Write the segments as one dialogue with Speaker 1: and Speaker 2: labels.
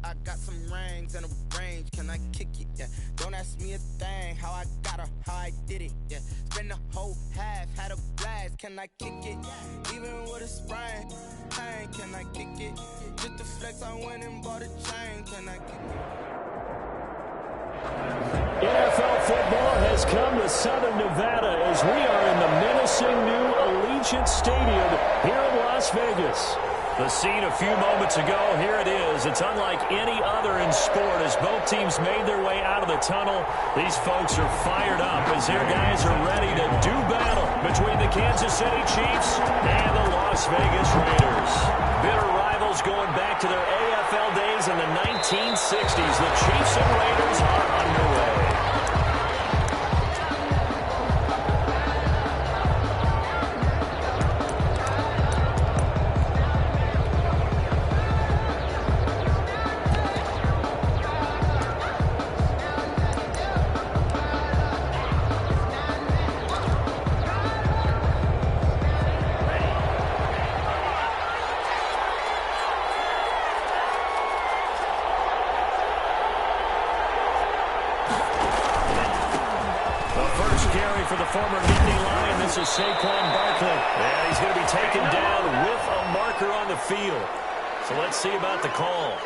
Speaker 1: I got some rings and a range. Can I kick it? Yeah. Don't ask me a thing. How I got her, how I did it. Yeah. Spend the whole half, had a blast. Can I kick it? Even with a sprain, pain. Can I kick it? Just the flex, I went and bought a chain. Can I kick it?
Speaker 2: NFL football has come to Southern Nevada as we are in the menacing new Allegiant Stadium here in Las Vegas. The scene a few moments ago, here it is. It's unlike any other in sport as both teams made their way out of the tunnel. These folks are fired up as their guys are ready to do battle between the Kansas City Chiefs and the Las Vegas Raiders. Bitter rivals going back to their AFL days in the 1960s. The Chiefs and Raiders are underway. For the former Nittany Lion, this is Saquon Barkley. And he's going to be taken down with a marker on the field. So let's see about the call.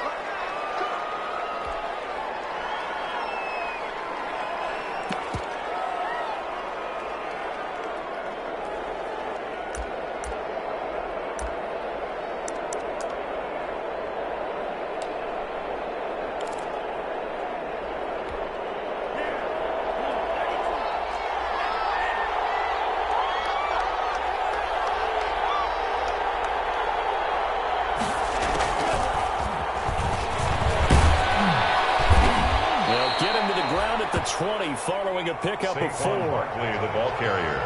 Speaker 2: Following a pickup of 4.
Speaker 3: Barkley, the ball carrier.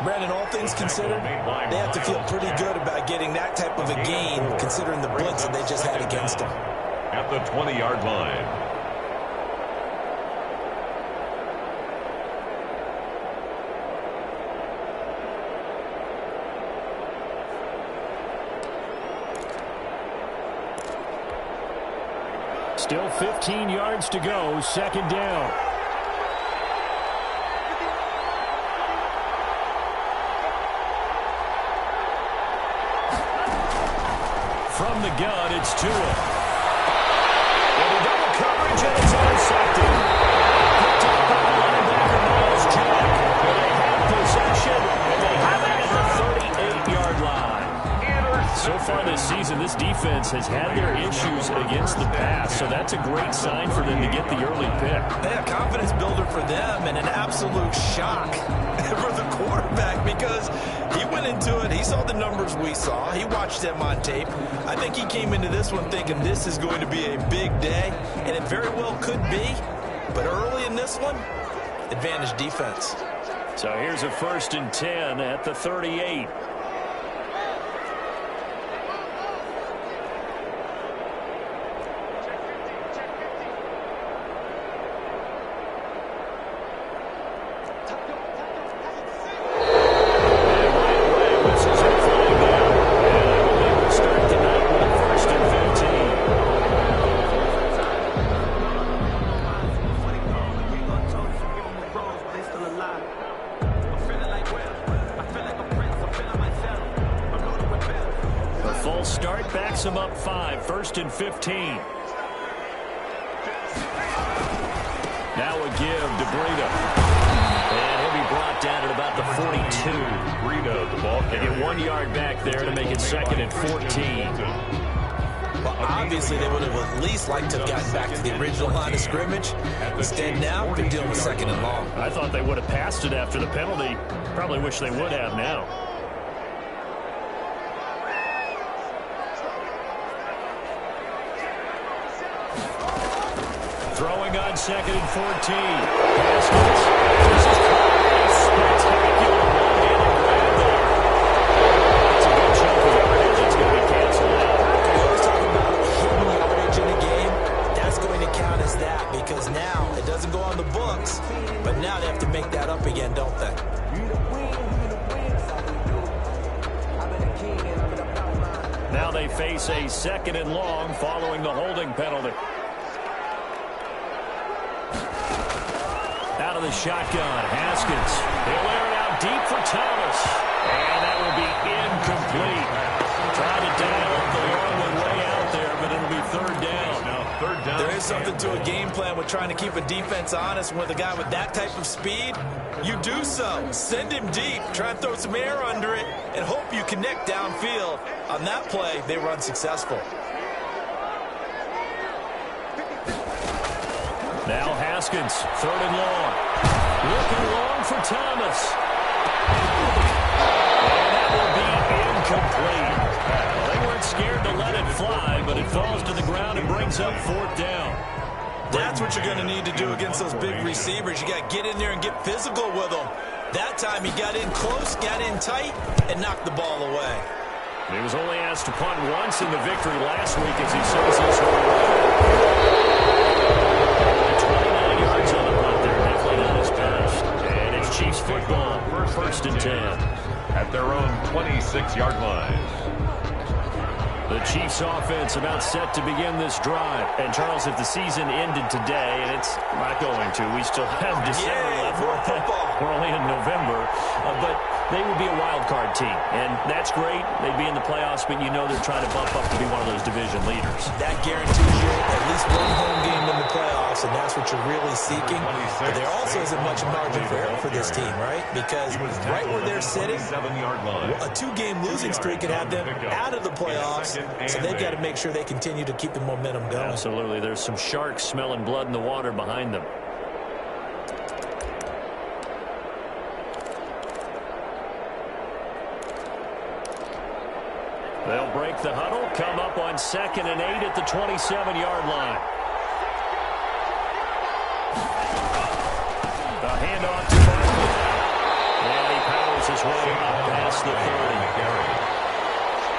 Speaker 4: Brandon, all things considered, they have to feel pretty good about getting that type of a gain, considering the blitz that they just had against them.
Speaker 3: At the 20-yard line.
Speaker 2: Still 15 yards to go, second down. From the gun, it's Tua. With a double coverage, and it's intercepted. Picked up by the linebacker, Miles Jack. They have possession, and they have it at the 38-yard line. So far this season, this defense has had their issues against the pass, so that's a great sign for them to get the early pick.
Speaker 4: Yeah, confidence builder for them, and an absolute shock for the quarterback because he went into it. He saw the numbers we saw. He watched them on tape. I think he came into this one thinking this is going to be a big day, and it very well could be. But early in this one, advantage defense.
Speaker 2: So here's a 1st and 10 at the 38. Him up 5, 1st and 15. Now a give to Breida. And he'll be brought down at about the 42.
Speaker 3: Breida, the ball carrier.
Speaker 2: They get 1 yard back there to make it 2nd and 14.
Speaker 4: Well, obviously they would have at least liked to have gotten back to the original line of scrimmage. Instead now, they're dealing with 2nd and long.
Speaker 2: I thought they would have passed it after the penalty. Probably wish they would have now. Throwing on 2nd and 14. Haskins. This is a spectacular one-handed grab there. That's a good chunk of yardage. It's going to be canceled out.
Speaker 4: We always talk about hidden yardage in a game. That's going to count as that because now it doesn't go on the books, but now they have to make that up again, don't they?
Speaker 2: Now they face a 2nd and long following the holding penalty. out of the shotgun. Haskins. He'll air it out deep for Thomas. And that will be incomplete. Trying to dial up the long one way out there, but it'll be third down.
Speaker 4: There is something to a game plan with trying to keep a defense honest. With a guy with that type of speed, you do so. Send him deep. Try and throw some air under it and hope you connect downfield. On that play, they were unsuccessful.
Speaker 2: Now Haskins, third and long. Looking long for Thomas. And that will be incomplete. Well, they weren't scared to let it fly, but it falls to the ground and brings up fourth down.
Speaker 4: That's what you're going to need to do against those big receivers. You got to get in there and get physical with them. That time he got in close, got in tight, and knocked the ball away.
Speaker 2: He was only asked to punt once in the victory last week as he says this one away. 29 yards on the punt there, definitely not his best. And it's Chiefs football, first and 10.
Speaker 3: At their own 26-yard line.
Speaker 2: The Chiefs offense about set to begin this drive. And, Charles, if the season ended today, and it's not going to, we still have December left. We're only in November. But they would be a wild card team. And that's great. They'd be in the playoffs, but you know they're trying to bump up to be one of those division leaders.
Speaker 4: That guarantees you at least one home game in the playoffs, and that's what you're really seeking. But there also isn't much margin for error for this team, right? Because right where they're sitting, a two-game losing streak could have them out of the playoffs. So they've got to make sure they continue to keep the momentum going.
Speaker 2: Absolutely. There's some sharks smelling blood in the water behind them. They'll break the huddle, come up on 2nd and 8 at the 27-yard line. The handoff to Barkley. And he powers his way up past the 30.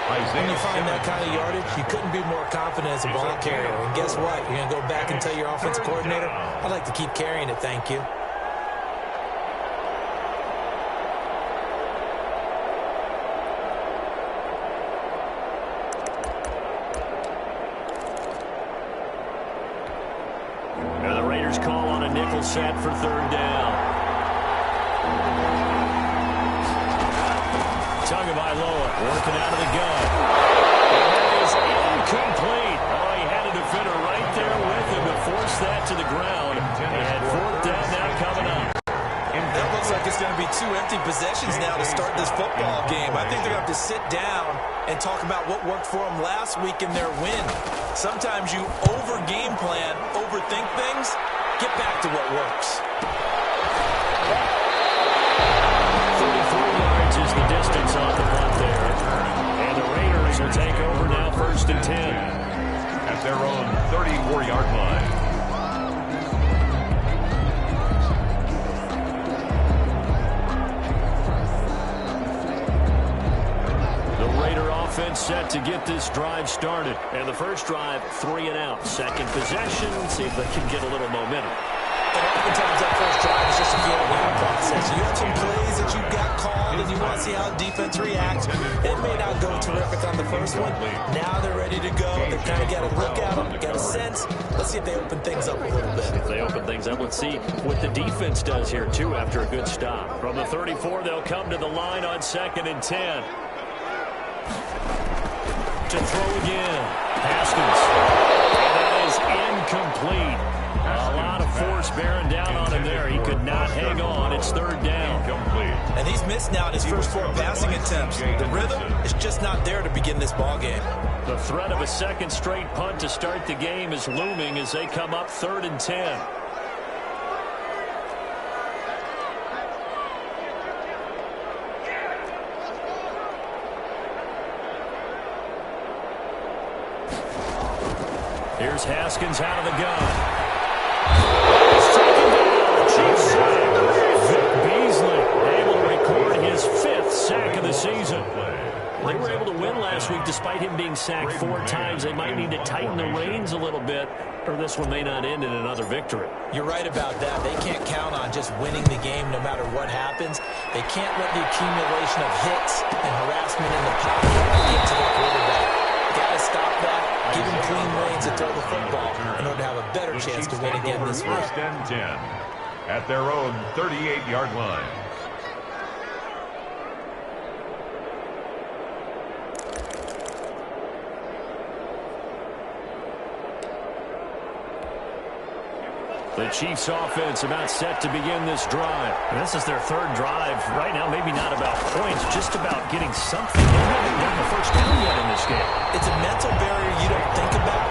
Speaker 4: When you find that kind of yardage, you couldn't be more confident as a ball carrier. And guess what? You're going to go back and tell your offensive coordinator, I'd like to keep carrying it, thank you.
Speaker 2: And the Raiders call on a nickel set for third down. Tagovailoa working out of the gun. And that is incomplete. Oh, he had a defender right there with him to force that to the ground. And fourth down now coming up.
Speaker 4: That looks like it's going to be two empty possessions now to start this football game. I think they're going to have to sit down and talk about what worked for them last week in their win. Sometimes you over-game plan, overthink things, get back to what works.
Speaker 2: 34 yards is the distance on the punt there. And the Raiders will take over now, first and 10.
Speaker 3: At their own 34-yard line.
Speaker 2: Offense set to get this drive started. And the first drive, 3 and out. Second possession, see if they can get a little momentum.
Speaker 4: And oftentimes that first drive is just a feeling out process. You have some plays that you've got called and you want to see how defense reacts. It may not go terrific on the first one. Now they're ready to go. They've kind of got a look at them, got a sense. Let's see if they open things up a little bit.
Speaker 2: If they open things up, let's see what the defense does here, too, after a good stop. From the 34, they'll come to the line on 2nd and 10. To throw again. Haskins. And that is incomplete. A lot of force bearing down on him there. He could not hang on. It's third down.
Speaker 4: And he's missed now in his first 4 passing attempts. The rhythm is just not there to begin this ball game.
Speaker 2: The threat of a second straight punt to start the game is looming as they come up 3rd and 10. Here's Haskins out of the gun. He's taken down. Chiefs sack. Vic Beasley able to record his 5th sack of the season. They were able to win last week despite him being sacked 4 times. They might need to tighten the reins a little bit, or this one may not end in another victory.
Speaker 4: You're right about that. They can't count on just winning the game no matter what happens. They can't let the accumulation of hits and harassment in the pocket get to the quarterback. Got to stop that. Give him clean reins to throw the football in order to have a better chance to win again this week.
Speaker 3: First and 10. at their own 38-yard line.
Speaker 2: The Chiefs offense about set to begin this drive.
Speaker 5: And this is their third drive. Right now, maybe not about points, just about getting something. They haven't gotten the first down yet in this game.
Speaker 4: It's a mental barrier you don't think about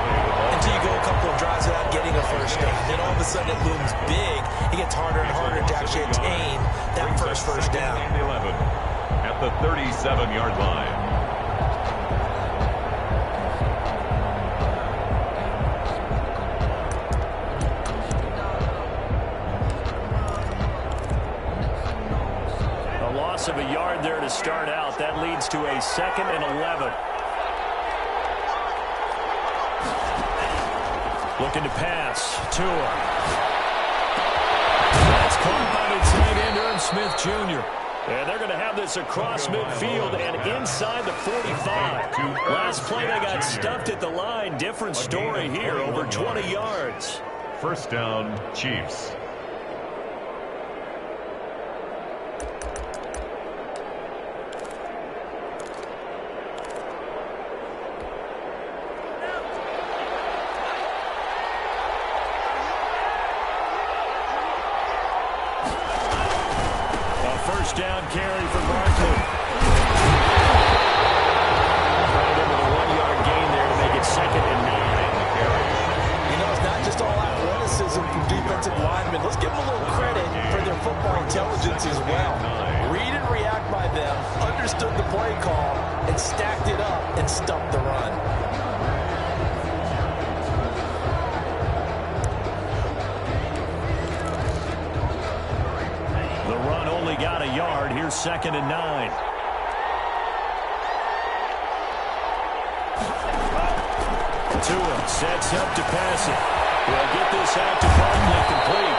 Speaker 4: until you go a couple of drives without getting a first down. Then all of a sudden it looms big. It gets harder and harder to actually attain that first down.
Speaker 3: 11 at the 37-yard line.
Speaker 2: Of a yard there to start out. That leads to a 2nd and 11. Looking to pass. Tua. That's caught by the tight end, Irv Smith Jr. And they're going to have this across midfield and inside the 45. Last play they got stuffed at the line. Different story here. Over 20 yards.
Speaker 3: First down, Chiefs.
Speaker 2: Down carry for Barkley. Right into the 1-yard gain there to make it 2nd and 9.
Speaker 4: You know, it's not just all athleticism from defensive linemen. Let's give them a little credit for their football intelligence as well. Read and react by them, understood the play call, and stacked it up and stuffed the run.
Speaker 2: Got a yard. Here's 2nd and 9. Tua sets up to pass it. We'll get this out to Barkley complete.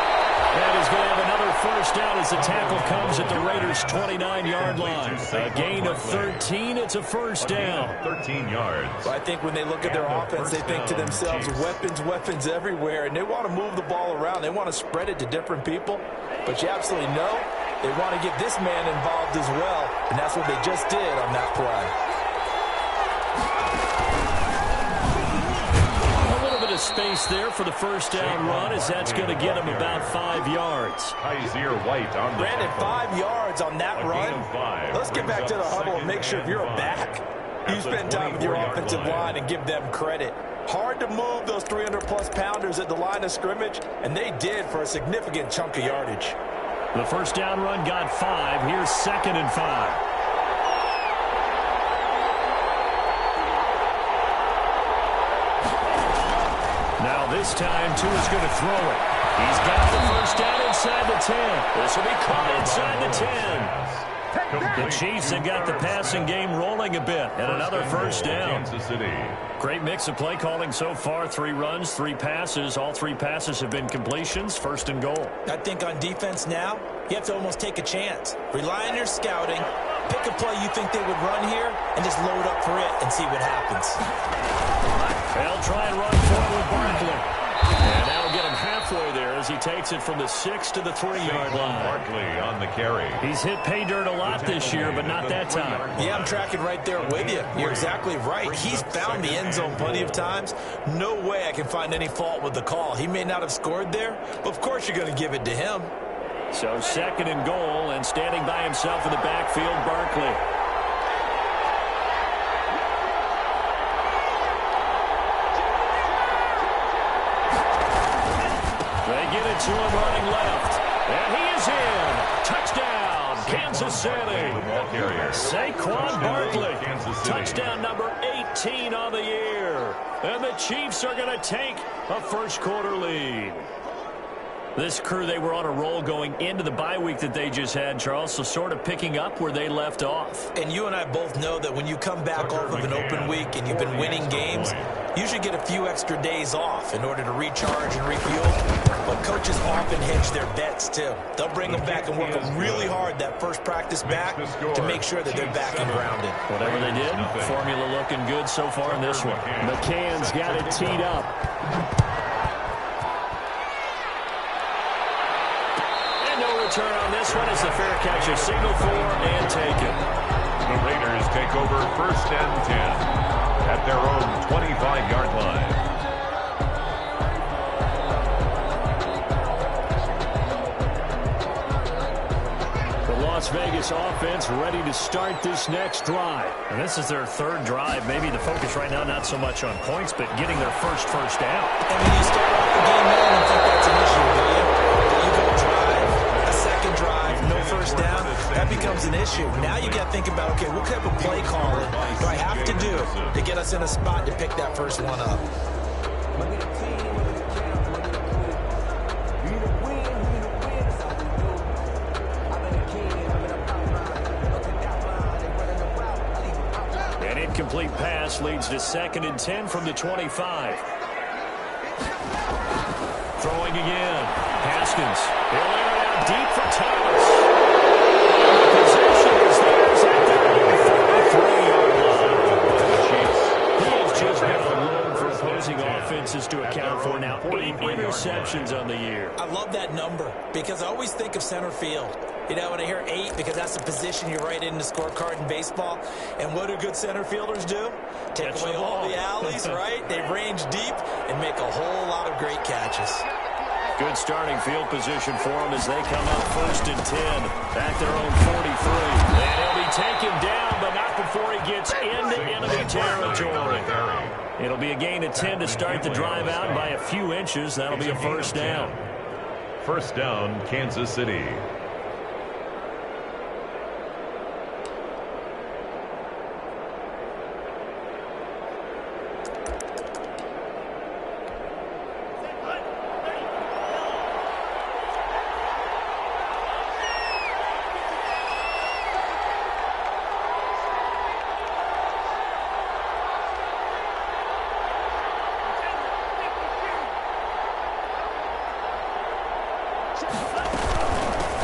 Speaker 2: And he's going to have another first down as the tackle comes at the Raiders' 29-yard line. A gain of 13. It's a first down.
Speaker 3: 13 yards.
Speaker 4: Well, I think when they look at their offense, they think to themselves, weapons everywhere, and they want to move the ball around. They want to spread it to different people. But you absolutely know they want to get this man involved as well, and that's what they just did on that play.
Speaker 2: A little bit of space there for the first down run, as that's going to get him about 5 yards.
Speaker 3: Kaiser White on the
Speaker 4: Brandon, 5 yards on that run. Let's get back to the huddle and make sure if you're a back, you spend time with your offensive line and give them credit. Hard to move those 300-plus pounders at the line of scrimmage, and they did for a significant chunk of yardage.
Speaker 2: The first down run got 5. Here's 2nd and 5. Now this time, Tua's going to throw it. He's got the first down inside the 10. This will be caught inside the 10. The Chiefs have got the passing game rolling a bit, and another first down.
Speaker 3: Kansas City.
Speaker 2: Great mix of play calling so far. 3 runs, 3 passes. All 3 passes have been completions. 1st and goal.
Speaker 4: I think on defense now, you have to almost take a chance. Rely on your scouting. Pick a play you think they would run here, and just load up for it and see what happens.
Speaker 2: They'll try and run for it with Barkley. And that'll get him halfway there as he takes it from the 6 to the 3-yard line.
Speaker 3: Barkley on the carry.
Speaker 2: He's hit pay dirt a lot this year, but not that time.
Speaker 4: Yeah, I'm tracking right there with you. You're exactly right. He's found the end zone plenty of times. No way I can find any fault with the call. He may not have scored there, but of course you're going to give it to him.
Speaker 2: So 2nd and goal, and standing by himself in the backfield, Barkley. To him running left. And he is in. Touchdown, Kansas City. Saquon Barkley. Touchdown number 18 on the year. And the Chiefs are going to take a first-quarter lead. This crew, they were on a roll going into the bye week that they just had, Charles, so sort of picking up where they left off.
Speaker 4: And you and I both know that when you come back off of an open week and you've been winning games, you should get a few extra days off in order to recharge and refuel. But coaches often hedge their bets, too. They'll bring them back and work them really hard that first practice back to make sure that they're back and grounded.
Speaker 2: Whatever they did, formula looking good so far in this one. McCann's got it teed up. return on this one as the fair catch is signaled for and taken.
Speaker 3: The Raiders take over 1st and 10 at their own 25-yard line.
Speaker 2: Las Vegas offense ready to start this next drive.
Speaker 5: And this is their 3rd drive. Maybe the focus right now not so much on points, but getting their first down.
Speaker 4: And when you start off the game, man, I don't think that's an issue, do you? You go drive, a 2nd drive, no first down, that becomes an issue. Now you got to think about, okay, what type of play calling do I have to do to get us in a spot to pick that first one up?
Speaker 2: Complete pass leads to 2nd and 10 from the 25. Throwing again. Haskins. He'll air it out deep for Thomas. The possession is theirs at their 43-yard line. He has just been alone for opposing offenses to account for now. 8 interceptions on the year.
Speaker 4: I love that number because I always think of center field. You know, when I hear 8, because that's the position you write in the scorecard in baseball. And what do good center fielders do? Take away all the alleys, right? They range deep and make a whole lot of great catches.
Speaker 2: Good starting field position for them as they come up 1st and 10 at their own 43. And he'll be taken down, but not before he gets into enemy territory. It'll be a gain of 10 to start the drive out by a few inches. That'll be a 1st down.
Speaker 3: 1st down, Kansas City.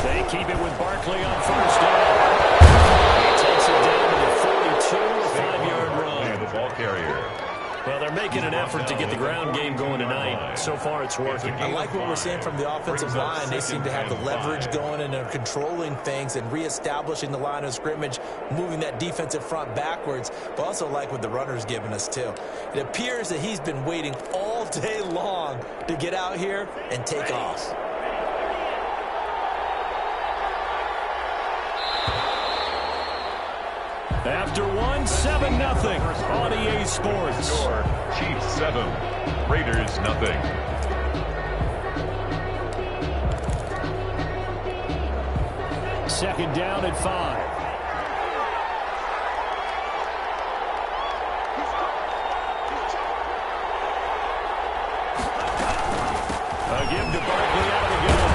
Speaker 2: They keep it with Barkley on 1st down. He takes it down to the 42, a 5-yard run.
Speaker 3: The ball carrier.
Speaker 2: Well, they're making an effort to get the ground game going tonight. So far, it's working.
Speaker 4: I like what we're seeing from the offensive line. They seem to have the leverage going, and they're controlling things and reestablishing the line of scrimmage, moving that defensive front backwards, but also like what the runner's giving us, too. It appears that he's been waiting all day long to get out here and take off.
Speaker 2: After 7-0 on EA Sports.
Speaker 3: Score, Chiefs 7, Raiders 0.
Speaker 2: Second down at 5. A give to Barkley out of the gun.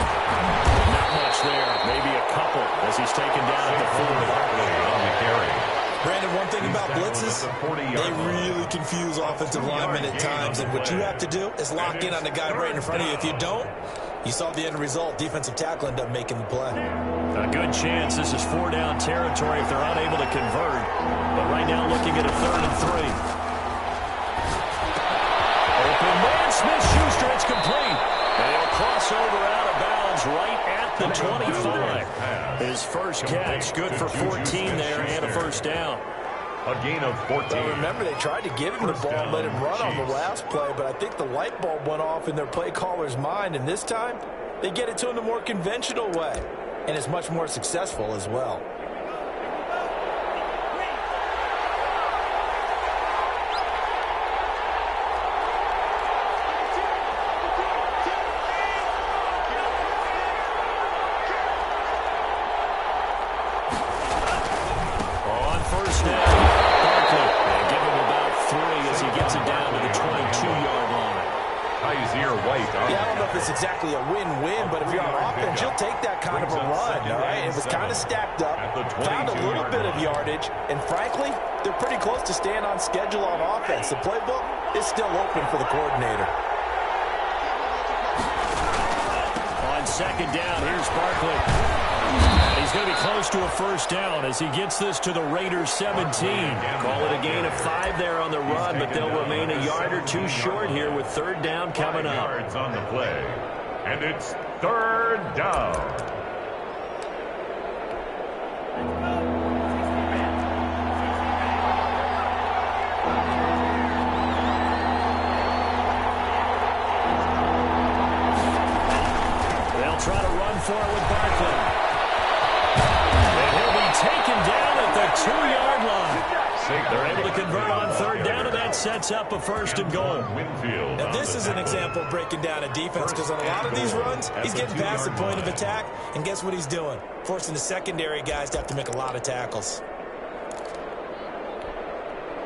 Speaker 2: Not much there. Maybe a couple as he's taken down at the 4.
Speaker 3: Barkley on the carry.
Speaker 4: Brandon, one thing about blitzes, they really confuse offensive linemen at times, and what you have to do is lock in on the guy right in front of you. If you don't, you saw the end result. Defensive tackle ended up making the play.
Speaker 2: A good chance this is 4-down territory if they're unable to convert, but right now looking at a 3rd and 3. Open man, Smith-Schuster, it's complete. And he'll cross over out of bounds right at the 25. His first catch, good for 14 there and a 1st down.
Speaker 3: A gain of 14.
Speaker 4: Well, remember, they tried to give him the ball and let him run on the last play, but I think the light bulb went off in their play caller's mind, and this time they get it to him the more conventional way, and it's much more successful as well. Exactly a win-win, but if you're on offense, you'll take that kind of a run, all right? It was kind of stacked up, found a little bit of yardage, and frankly, they're pretty close to staying on schedule on offense. The playbook is still open for the coordinator.
Speaker 2: On 2nd down, here's Barkley. He's going to be close to a 1st down as he gets this to the Raiders 17. Call it a gain of 5 there on the run, but they'll remain a yard or 2 short here with 3rd down coming up.
Speaker 3: 5 yards on the play, and it's 3rd down.
Speaker 2: try to run for it with Barkley. And he'll be taken down at the 2-yard line. They're able to convert on third down, and that sets up a first and goal.
Speaker 4: Now, this is an example of breaking down a defense, because on a lot of these runs, he's getting past the point of attack, and guess what he's doing? Forcing the secondary guys to have to make a lot of tackles.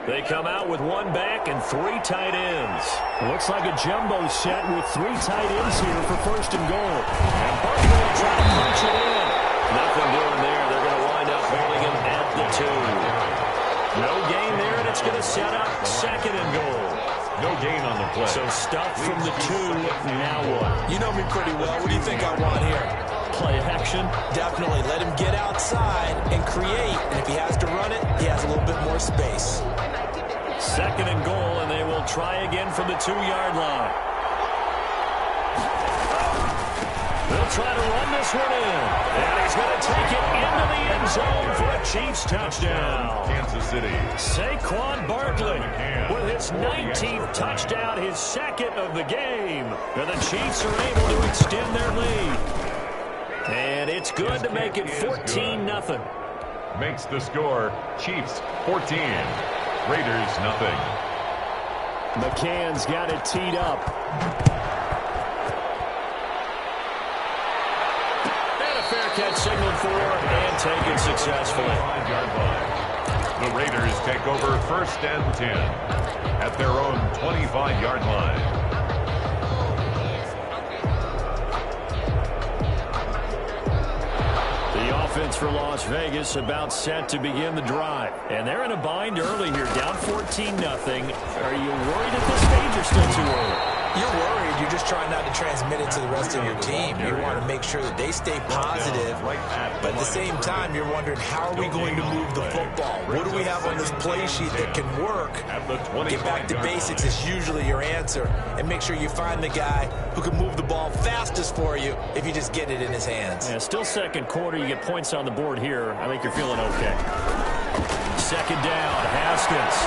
Speaker 2: They come out with one back and 3 tight ends.
Speaker 5: Looks like a jumbo set with 3 tight ends here for first and goal. And Barkley will try to punch it in.
Speaker 2: Nothing doing there. They're going to wind up holding him at the 2. No gain there, and it's going to set up second and goal.
Speaker 3: No gain on the play.
Speaker 2: So stuff from the 2, now what?
Speaker 4: You know me pretty well. What do you think I want here?
Speaker 2: Play action.
Speaker 4: Definitely. Let him get outside and create. And if he has to run it, he has a little bit more space.
Speaker 2: Second and goal, and they will try again from the 2-yard line. They'll try to run this one in. And he's going to take it into the end zone for a Chiefs touchdown.
Speaker 3: Kansas City.
Speaker 2: Saquon Barkley with his 19th touchdown, his second of the game. And the Chiefs are able to extend their lead. And it's good to make it 14-0.
Speaker 3: Makes the score Chiefs 14. Raiders nothing.
Speaker 5: McCann's got it teed up.
Speaker 2: And a fair catch signaled for and taken successfully.
Speaker 3: 5-yard line. The Raiders take over first and 10 at their own 25-yard line.
Speaker 2: Offense for Las Vegas about set to begin the drive. And they're in a bind early here, down 14-0. Are you worried at this stage or still too early?
Speaker 4: You're worried. You're just trying not to transmit it to the rest of your team. You want to make sure that they stay positive. But at the same time, you're wondering, how are we going to move the football? What do we have on this play sheet that can work? Get back to basics is usually your answer. And make sure you find the guy who can move the ball fastest for you if you just get it in his hands.
Speaker 2: Yeah, still second quarter. You get points on the board here. I think you're feeling okay. Second down, Haskins.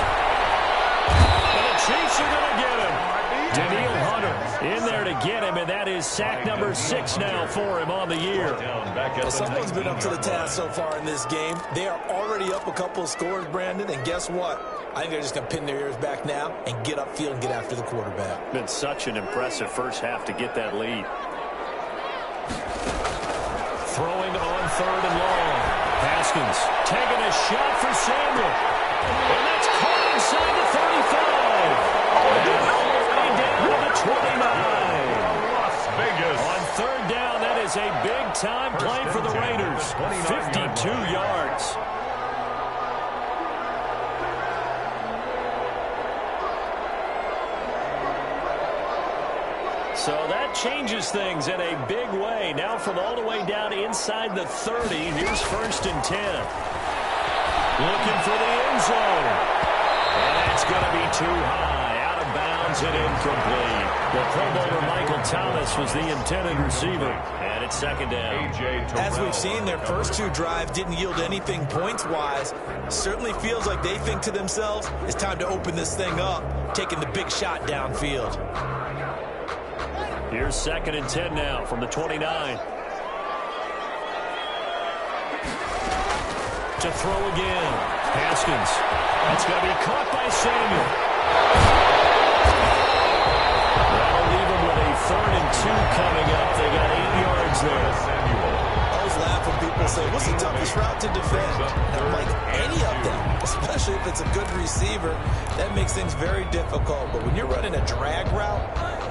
Speaker 2: And the Chiefs are going to get him. Daniil Hunter in there to get him, and that is sack number 6 now for him on the year.
Speaker 4: Well, someone's been up to the task so far in this game. They are already up a couple of scores, Brandon, and guess what? I think they're just going to pin their ears back now and get upfield and get after the quarterback.
Speaker 2: Been such an impressive first half to get that lead. Throwing on third and long. Haskins taking a shot for Samuel. And that's caught inside the 35. Down to the 29.
Speaker 3: Las Vegas.
Speaker 2: On third down, that is a big-time play for the Raiders. 52 yards. So that changes things in a big way. Now from all the way down inside the 30, here's first and 10. Looking for the end zone. And it's going to be too high. Bounds and incomplete. The Pro Bowler Michael Thomas was the intended receiver. And it's second down.
Speaker 4: As we've seen, their first 2 drives didn't yield anything points-wise. Certainly feels like they think to themselves, it's time to open this thing up, taking the big shot downfield.
Speaker 2: Here's second and 10 now from the 29. To throw again. Haskins. That's going to be caught by Samuel. That'll leave them with a 3rd and 2 coming up. They got 8 yards there.
Speaker 4: I always laugh when people say, what's the toughest route to defend? And I'm like, any of them, especially if it's a good receiver, that makes things very difficult. But when you're running a drag route,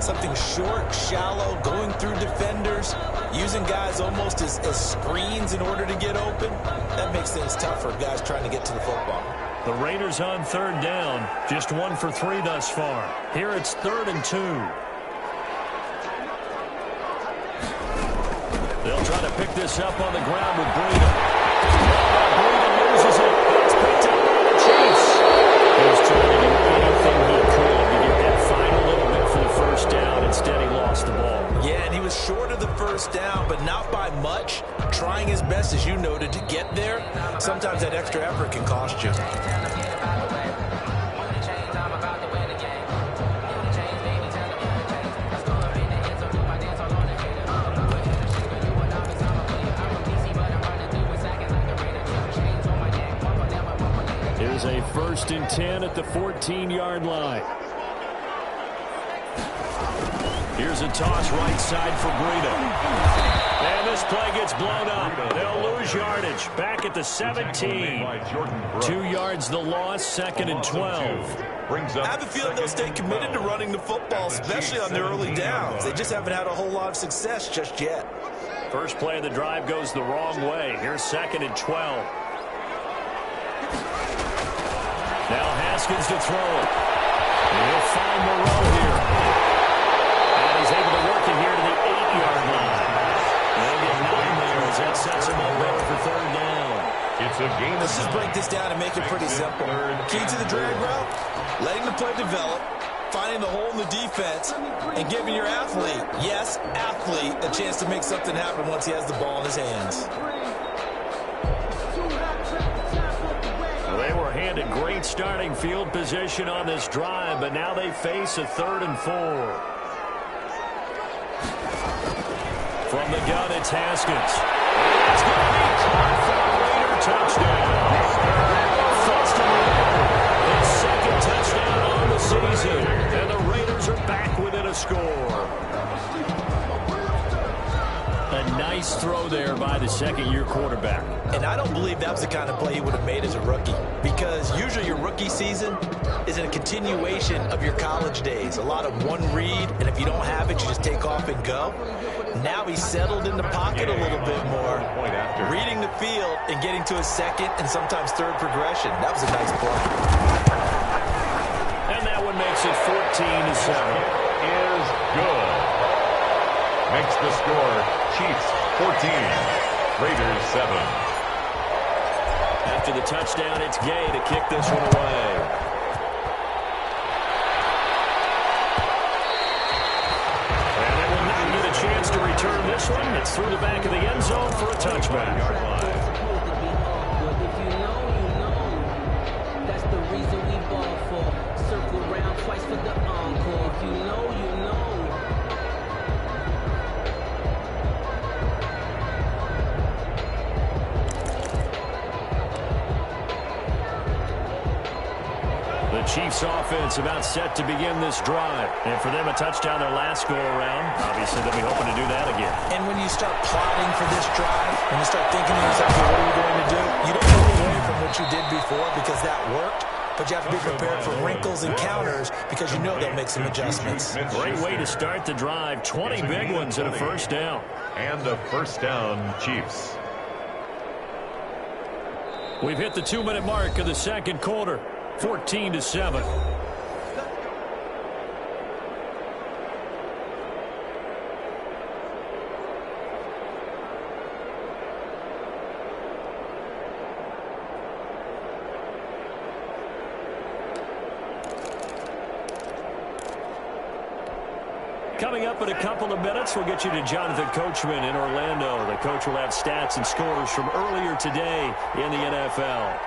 Speaker 4: something short, shallow, going through defenders, using guys almost as screens in order to get open, that makes things tough for guys trying to get to the football.
Speaker 2: The Raiders on third down, just 1 for 3 thus far. Here it's 3rd and 2. They'll try to pick this up on the ground with Breida. Breida loses it. It's picked up by the Chiefs. He was trying to do anything he could to get that final little bit for the first down. Instead, he lost the ball.
Speaker 4: Yeah, and he was short of the first down, but not by much. Trying his best, as you noted, to get there. Sometimes that extra effort can cost you.
Speaker 2: a 1st and 10 at the 14-yard line. Here's a toss right side for Breida. And this play gets blown up. They'll lose yardage. Back at the 17. 2 yards the loss, 2nd and 12.
Speaker 4: I have a feeling they'll stay committed to running the football, especially on their early downs. They just haven't had a whole lot of success just yet.
Speaker 2: First play of the drive goes the wrong way. Here's 2nd and 12. Now Haskins to throw it. He'll find Moreau here. And he's able to work it here to the 8-yard line. They'll get 9 there as that sets him up there for 3rd down.
Speaker 3: It's a game.
Speaker 4: Let's just break this down and make it pretty simple. Key to the drag route, letting the play develop, finding the hole in the defense, and giving your athlete, yes, athlete, a chance to make something happen once he has the ball in his hands.
Speaker 2: Well, they were handed great starting field position on this drive, but now they face a 3rd and 4. From the gun, it's Haskins. It's going to be caught for a Raider touchdown. First and 11. His 2nd touchdown on the season. And the Raiders are back within a score. A nice throw there by the 2nd-year quarterback.
Speaker 4: And I don't believe that was the kind of play he would have made as a rookie, because usually your rookie season is a continuation of your college days. A lot of one read, and if you don't have it, you just take off and go. Now he's settled in the pocket a little bit more, reading the field and getting to his 2nd and sometimes 3rd progression. That was a nice play.
Speaker 2: And that one makes it 14-7.
Speaker 3: Is good. Makes the score Chiefs 14, Raiders 7.
Speaker 2: After the touchdown, it's Gay to kick this one away. And they will not get a chance to return this one. It's through the back of the end zone for a touchback.
Speaker 6: If you know, you know. That's the reason we ball for. Circle around twice for the encore. If you know, you know.
Speaker 2: The Chiefs offense about set to begin this drive. And for them, a touchdown their last go-around. Obviously, they'll be hoping to do that again.
Speaker 4: And when you start plotting for this drive, when you start thinking to yourself, what are we going to do? You don't go away from what you did before because that worked, but you have to be prepared for wrinkles and counters because you know they'll make some adjustments.
Speaker 2: Great way to start the drive. 20 big ones and a 1st down.
Speaker 3: And a 1st down, Chiefs.
Speaker 2: We've hit the 2-minute mark of the 2nd quarter. 14-7. Coming up in a couple of minutes, we'll get you to Jonathan Coachman in Orlando. The coach will have stats and scores from earlier today in the NFL.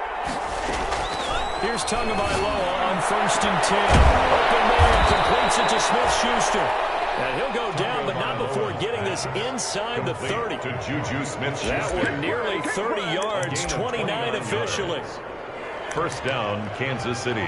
Speaker 2: Here's Tagovailoa on 1st and 10. Open man completes it to Smith-Schuster. And he'll go down, but not before getting this inside the 30.
Speaker 3: To Juju Smith-Schuster.
Speaker 2: That one nearly 30 yards, 29 officially.
Speaker 3: 1st down, Kansas City.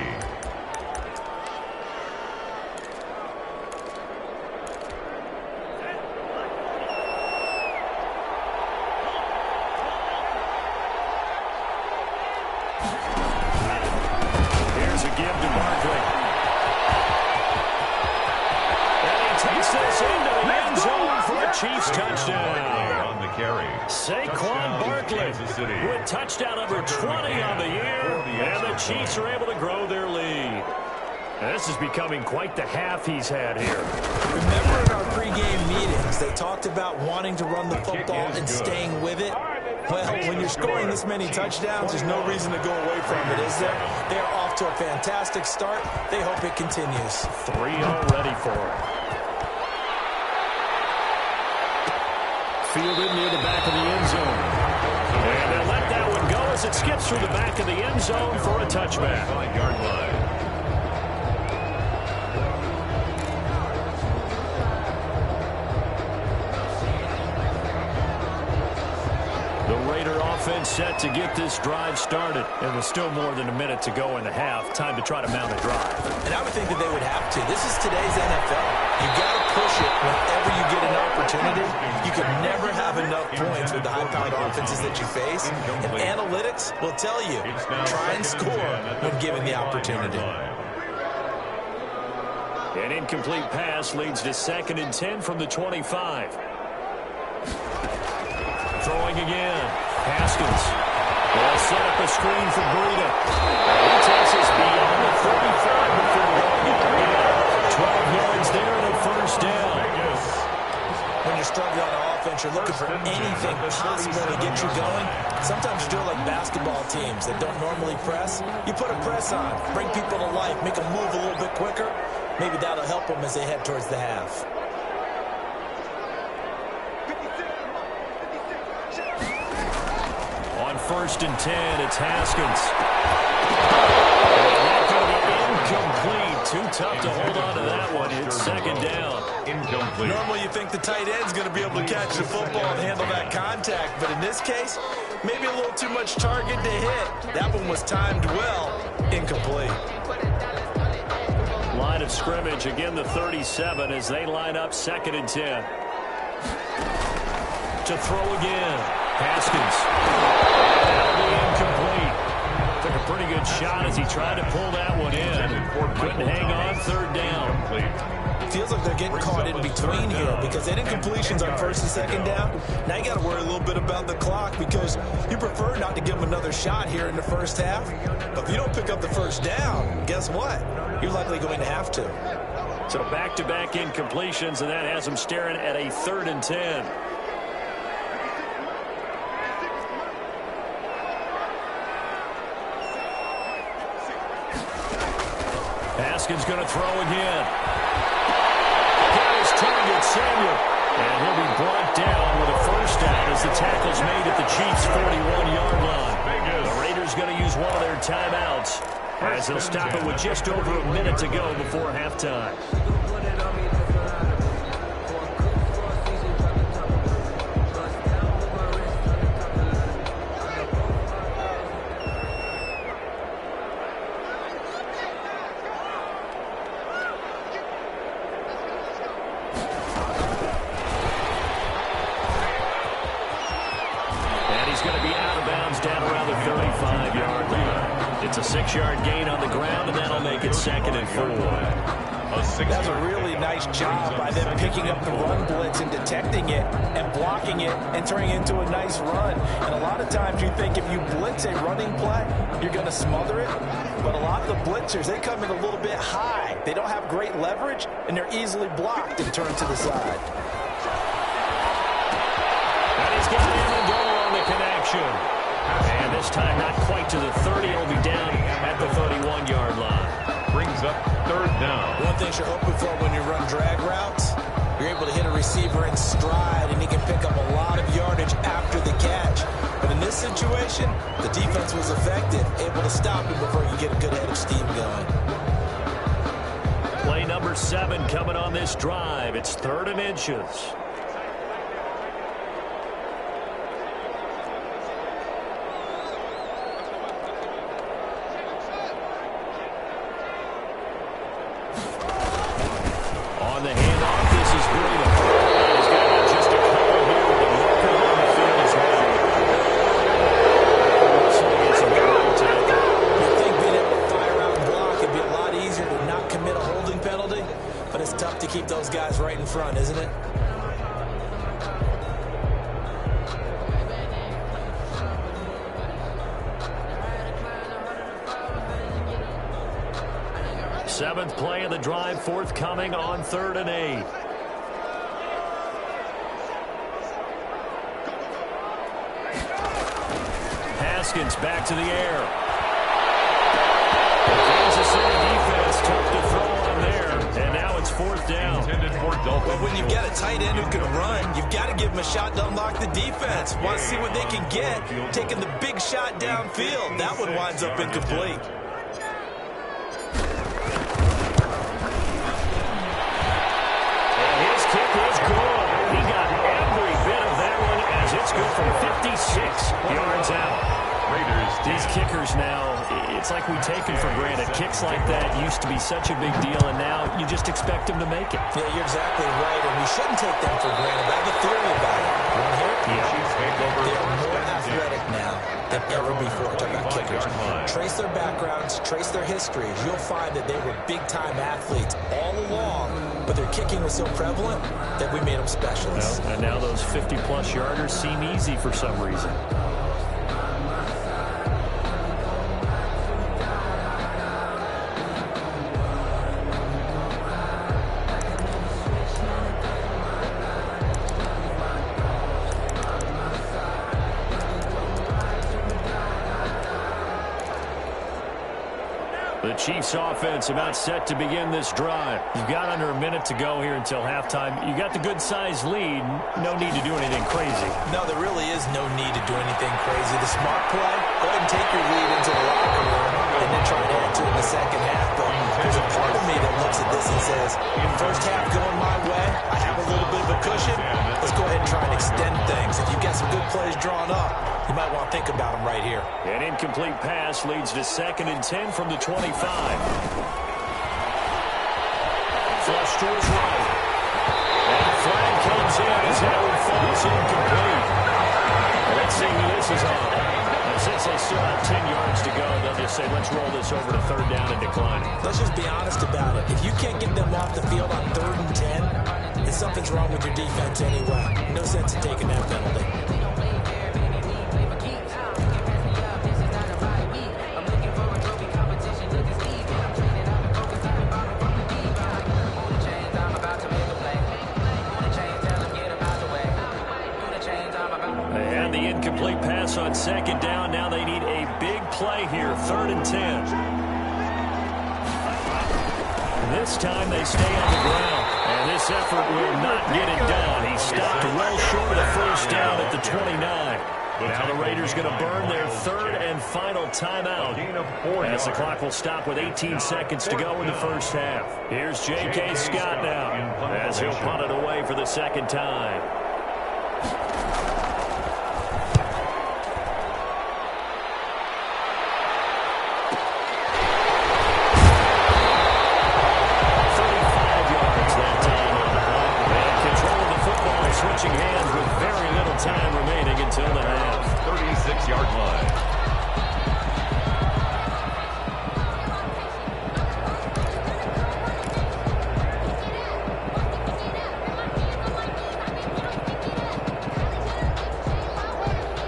Speaker 2: Chiefs touchdown.
Speaker 3: On the carry.
Speaker 2: Saquon Barkley with touchdown number 20 on the year. And the Chiefs are able to grow their lead. And this is becoming quite the half he's had here.
Speaker 4: Remember in our pregame meetings, they talked about wanting to run the football and staying with it. Well, when you're scoring this many touchdowns, there's no reason to go away from it, is there? They're off to a fantastic start. They hope it continues.
Speaker 2: 3 already for him. Fielded near the back of the end zone. And they'll let that one go as it skips through the back of the end zone for a touchback.
Speaker 3: 5-yard line.
Speaker 2: The Raider offense set to get this drive started. And with still more than a minute to go in the half, time to try to mount a drive.
Speaker 4: And I would think that they would have to. This is today's NFL. You got to push it whenever you get an opportunity. You can never have enough points with the high-powered offenses that you face. And analytics will tell you, try and score when given the opportunity.
Speaker 2: An incomplete pass leads to 2nd and 10 from the 25. Throwing again. Haskins. Will set up a screen for Breida. He takes us beyond the 35 before going up again. 12 yards there and a first down.
Speaker 4: When you're struggling on offense, you're looking for anything possible to get you going. Sometimes you do it like basketball teams that don't normally press. You put a press on, bring people to life, make them move a little bit quicker. Maybe that'll help them as they head towards the half.
Speaker 2: On 1st and 10, it's Haskins. That could be incomplete. Too tough to hold on to that one. It's 2nd down.
Speaker 3: Incomplete.
Speaker 4: Normally you think the tight end's going to be able to catch the football and handle that contact, but in this case, maybe a little too much target to hit. That one was timed well. Incomplete.
Speaker 2: Line of scrimmage, again the 37 as they line up 2nd and 10. To throw again. Haskins. That'll be incomplete. Took a pretty good shot as he tried to pull that one in. Couldn't hang on, 3rd down.
Speaker 4: Feels like they're getting caught in between here because they did incompletions on 1st and 2nd down. Now you got to worry a little bit about the clock because you prefer not to give them another shot here in the first half. But if you don't pick up the first down, guess what? You're likely going to have to.
Speaker 2: So back-to-back incompletions, and that has them staring at a 3rd and 10. Haskins going to throw again. Got his target, Samuel. And he'll be brought down with a first down as the tackle's made at the Chiefs' 41-yard line. The Raiders going to use one of their timeouts as they'll stop it with just over a minute to go before halftime. It's a 6-yard gain on the ground, and that'll make it 2nd and 4.
Speaker 4: That's a really nice job by them picking up the run blitz and detecting it and blocking it and turning it into a nice run. And a lot of times you think if you blitz a running play, you're going to smother it. But a lot of the blitzers, they come in a little bit high. They don't have great leverage, and they're easily blocked and turned to the side.
Speaker 2: And he's got him and goal on the connection. And this time not quite to the 30. It'll be down at the 31-yard line.
Speaker 3: Brings up 3rd down.
Speaker 4: One thing you're hoping for when you run drag routes, you're able to hit a receiver in stride, and he can pick up a lot of yardage after the catch. But in this situation, the defense was effective, able to stop him before you get a good head of steam going.
Speaker 2: Play number 7 coming on this drive. It's 3rd and inches. On the handoff, this is Breida. He's got just a couple here with the marker on the field as well. Looks like it's a good tackle.
Speaker 4: You'd think being able to fire out and block would be a lot easier to not commit a holding penalty, but it's tough to keep those guys right in front, isn't it?
Speaker 2: Seventh play of the drive forthcoming on 3rd and 8. Haskins back to the air. Kansas City defense tough to throw on there, and now it's 4th down.
Speaker 4: But when you've got a tight end who can run, you've got to give him a shot to unlock the defense. Want to see what they can get, taking the big shot downfield. That one winds up incomplete.
Speaker 2: Kick is good. He got every bit of that one as it's good from 56 yards out. These kickers now, it's like we take them for granted. Kicks like that used to be such a big deal, and now you just expect them to make it.
Speaker 4: Yeah, you're exactly right, and we shouldn't take them for granted. I have a theory about it. You want to hear it? They're more athletic now than ever before. Talking about kickers. Trace their backgrounds, trace their histories. You'll find that they were big-time athletes all along, but their kicking was so prevalent that we made them specialists.
Speaker 2: Well, and now those 50-plus yarders seem easy for some reason. The Chiefs offense about set to begin this drive. You've got under a minute to go here until halftime. You got the good-sized lead. No need to do anything crazy.
Speaker 4: No, there really is no need to do anything crazy. The smart play, go ahead and take your lead into the locker room and then try to add to it in the second half. But there's a part of me that looks at this and says, first half going my way, I have a little bit of a cushion. Let's go ahead and try and extend things. If you've got some good plays drawn up, you might want to think about them right here.
Speaker 2: An incomplete pass leads to 2nd and 10 from the 25. Flush to his right. And the flag comes in as Howard falls incomplete. Let's see who this is on. And since they still have 10 yards to go, they'll just say, let's roll this over to 3rd down and decline it.
Speaker 4: Let's just be honest about it. If you can't get them off the field on 3rd and 10, then something's wrong with your defense anyway. No sense in taking that penalty.
Speaker 2: And the incomplete pass on 2nd down. Now they need a big play here, 3rd and 10. This time they stay on the ground, and this effort will not get it done. He stopped well short of the 1st down at the 29. Now the Raiders going to burn their 3rd and final timeout as the clock will stop with 18 seconds to go in the 1st half. Here's J.K. Scott now as he'll punt it away for the 2nd time. Switching hands with very little time remaining until the half.
Speaker 3: 36-yard line.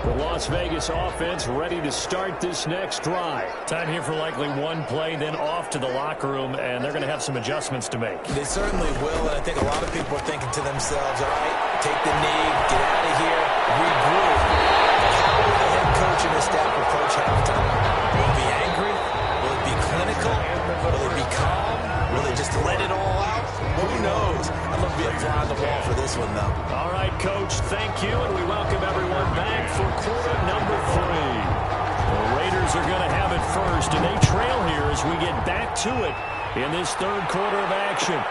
Speaker 2: The Las Vegas offense ready to start this next drive. Time here for likely one play, then off to the locker room, and they're going to have some adjustments to make.
Speaker 4: They certainly will, and I think a lot of people are thinking to themselves, all right, take the knee, get out of here, regroup. How will the head coach and his staff approach halftime? Will it be angry? Will it be clinical? Will it be calm? Will they just let it all out? Who knows? I'm going to be a fly on the wall for this one, though.
Speaker 2: All right, Coach, thank you, and we welcome everyone back for quarter number 3. The Raiders are going to have it first, and they trail here as we get back to it in this 3rd quarter of action.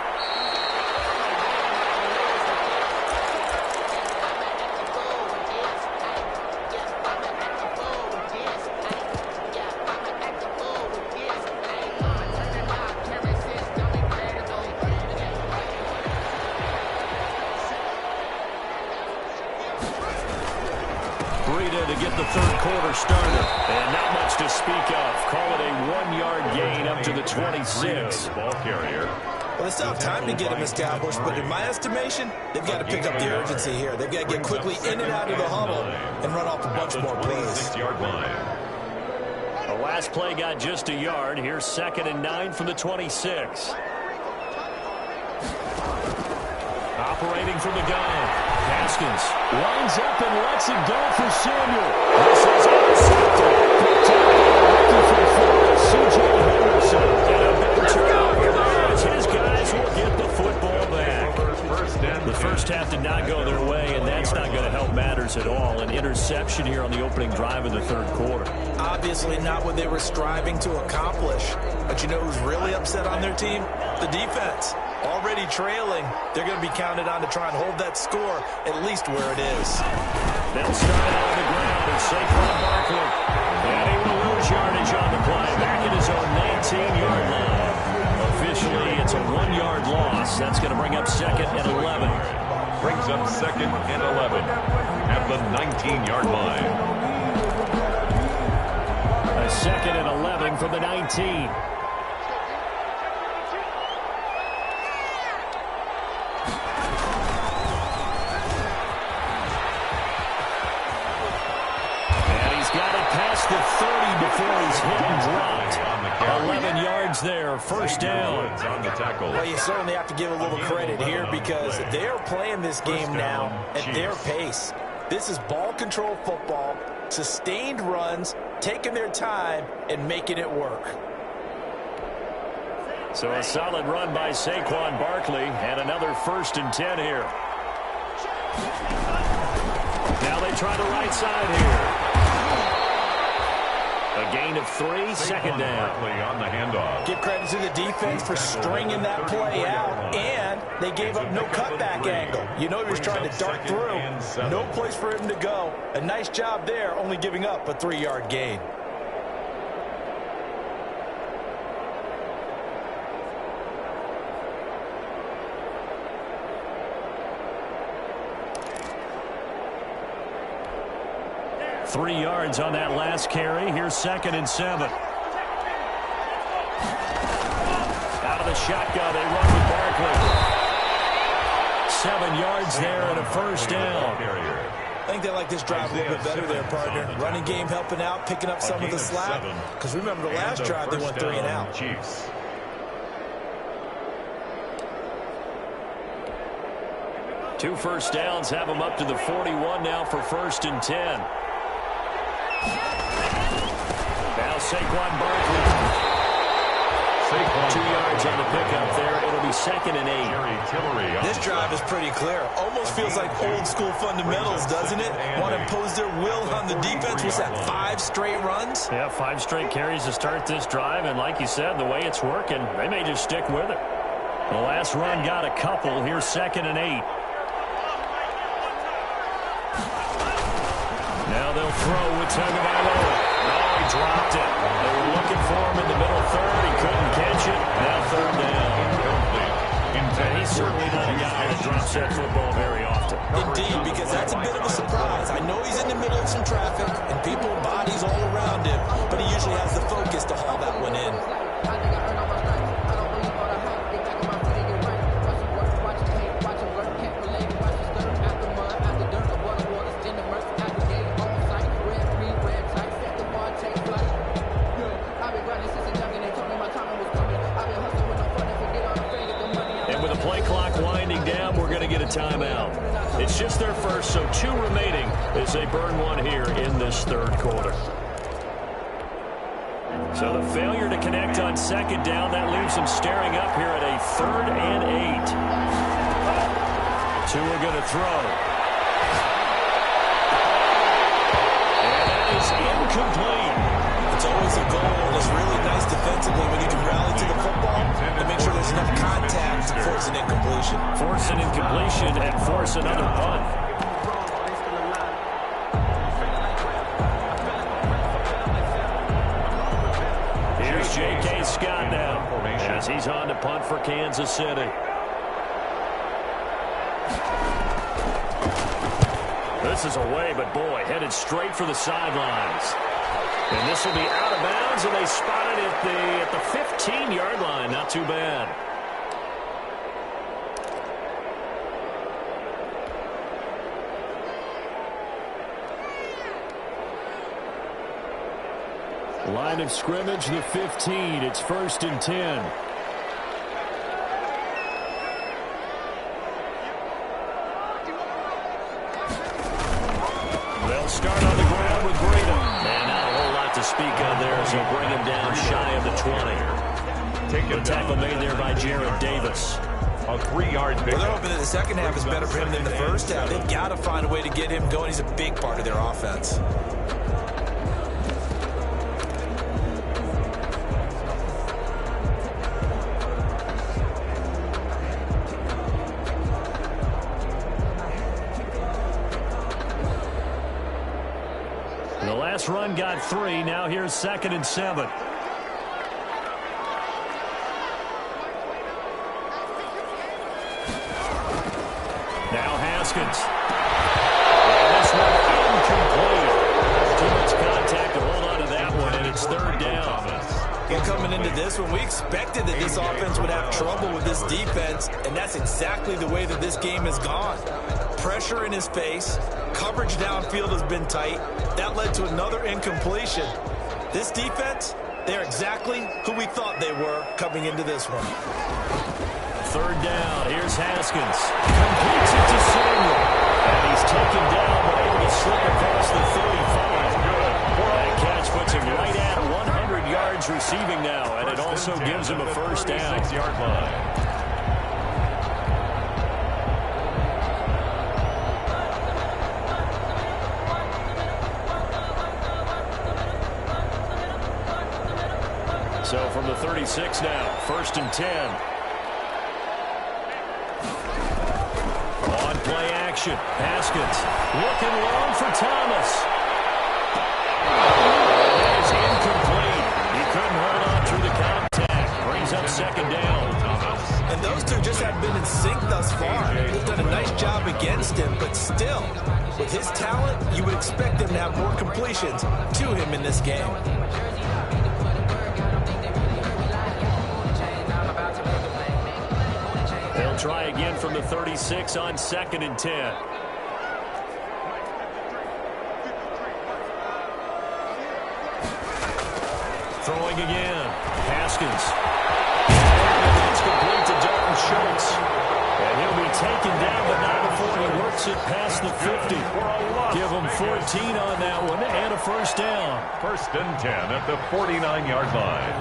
Speaker 2: To get the 3rd quarter started, and not much to speak of. Call it a 1-yard gain up to the 26.
Speaker 3: Ball carrier.
Speaker 4: Well, they still have time to get him established, but in my estimation, they've got to pick up the urgency here. They've got to get quickly in and out of the huddle and run off a bunch more plays.
Speaker 3: 26-yard line.
Speaker 2: The last play got just a yard. Here's 2nd and 9 from the 26. Operating from the gun. Haskins lines up and lets it go for Samuel. This is intercepted. C.J. Henderson. And a big turnover there as his guys will get the football back. The first half did not go their way, and that's not going to help matters at all. An interception here on the opening drive of the 3rd quarter.
Speaker 4: Obviously not what they were striving to accomplish. But you know who's really upset on their team? The defense. Already trailing, they're going to be counted on to try and hold that score at least where it is.
Speaker 2: They'll start out on the ground.
Speaker 3: brings up 2nd and 11 at the 19-yard line.
Speaker 2: A 2nd and 11 from the 19. Past the 30 before he's hit and dropped. 11 yards there, first down.
Speaker 3: On the tackle.
Speaker 4: Well, you certainly have to give a little credit here because they are playing this game now at their pace. This is ball control football, sustained runs, taking their time, and making it work.
Speaker 2: So a solid run by Saquon Barkley, and another 1st and 10 here. Now they try the right side here. A gain of 3, 2nd down.
Speaker 3: On the handoff.
Speaker 4: Give credit to the defense for stringing that play out, and they gave up no cutback angle. You know he was trying to dart through. No place for him to go. A nice job there, only giving up a 3-yard gain.
Speaker 2: Three yards on that last carry. Here's 2nd and 7. Out of the shotgun, they run with Barkley. 7 yards there and a 1st down.
Speaker 4: I think they like this drive a little bit better there, partner. Running game helping out, picking up some of the slack. Because remember, the last drive, they went 3 and out.
Speaker 3: Chiefs.
Speaker 2: Two first downs have them up to the 41 now for 1st and 10. Now Saquon Barkley. 2 yards on the pickup there. It'll be 2nd and 8.
Speaker 4: This drive is pretty clear. Almost feels like old school fundamentals, doesn't it? Want to impose their will on the defense. Was that 5 straight runs?
Speaker 2: Yeah, 5 straight carries to start this drive. And like you said, the way it's working, they may just stick with it. The last run got a couple. Here's 2nd and 8. Now they'll throw with Tagovailoa. Oh, he dropped it. They were looking for him in the middle third. He couldn't catch it. Now 3rd down. And he's certainly not a guy that drops that football very often.
Speaker 4: Indeed, because that's a bit of a surprise. I know he's in the middle of some traffic and people, bodies all around him, but he usually has the focus to haul that one in.
Speaker 2: Timeout. It's just their first, so 2 remaining as they burn one here in this 3rd quarter. So the failure to connect on 2nd down, that leaves them staring up here at a 3rd and 8. 2 are going to throw. And that is incomplete.
Speaker 4: It's always a goal, and it's really nice defensively when you can rally to the football and make sure there's enough contact to force an incompletion.
Speaker 2: Force an incompletion and force another punt. Here's J.K. Scott now as he's on to punt for Kansas City. This is away, but boy, headed straight for the sidelines. And this will be out of bounds, and they spot it at the 15-yard line. Not too bad. Line of scrimmage, the 15. It's 1st and 10. They'll start on the ground with Breida. Man, not a whole lot to speak of there, so bring him down shy of the 20. The tackle made there by Jared Davis.
Speaker 3: A 3-yard pick.
Speaker 4: Well, they're hoping that the second half is better for him than the first half. They've got to find a way to get him going. He's a big part of their offense.
Speaker 2: The last run got 3. Now here's 2nd and 7. Now
Speaker 4: this one. We expected that this offense would have trouble with this defense, and that's exactly the way that this game has gone. Pressure in his face, coverage downfield has been tight. That led to another incompletion. This defense, they're exactly who we thought they were coming into this one.
Speaker 2: Third down, here's Haskins. Completes it to Samuel. And he's taken down, but able to slip across the 35. That catch puts him right at 100 yards receiving now, and it also gives him a first down.
Speaker 3: 36-yard line.
Speaker 2: So from the 36 now, 1st and 10. On play action, Haskins looking long for Thomas. That is incomplete. He couldn't hold on through the contact. Brings up 2nd down.
Speaker 4: And those two just haven't been in sync thus far. They've done a nice job against him, but still, with his talent, you would expect him to have more completions to him in this game.
Speaker 2: They'll try again from the 36 on 2nd and 10. Throwing again. Haskins. It's complete to Dalton Schultz. And he'll be taken down, but not before he works it past the 50. Give him 14 on that one and a first down.
Speaker 3: 1st and 10 at the 49-yard line.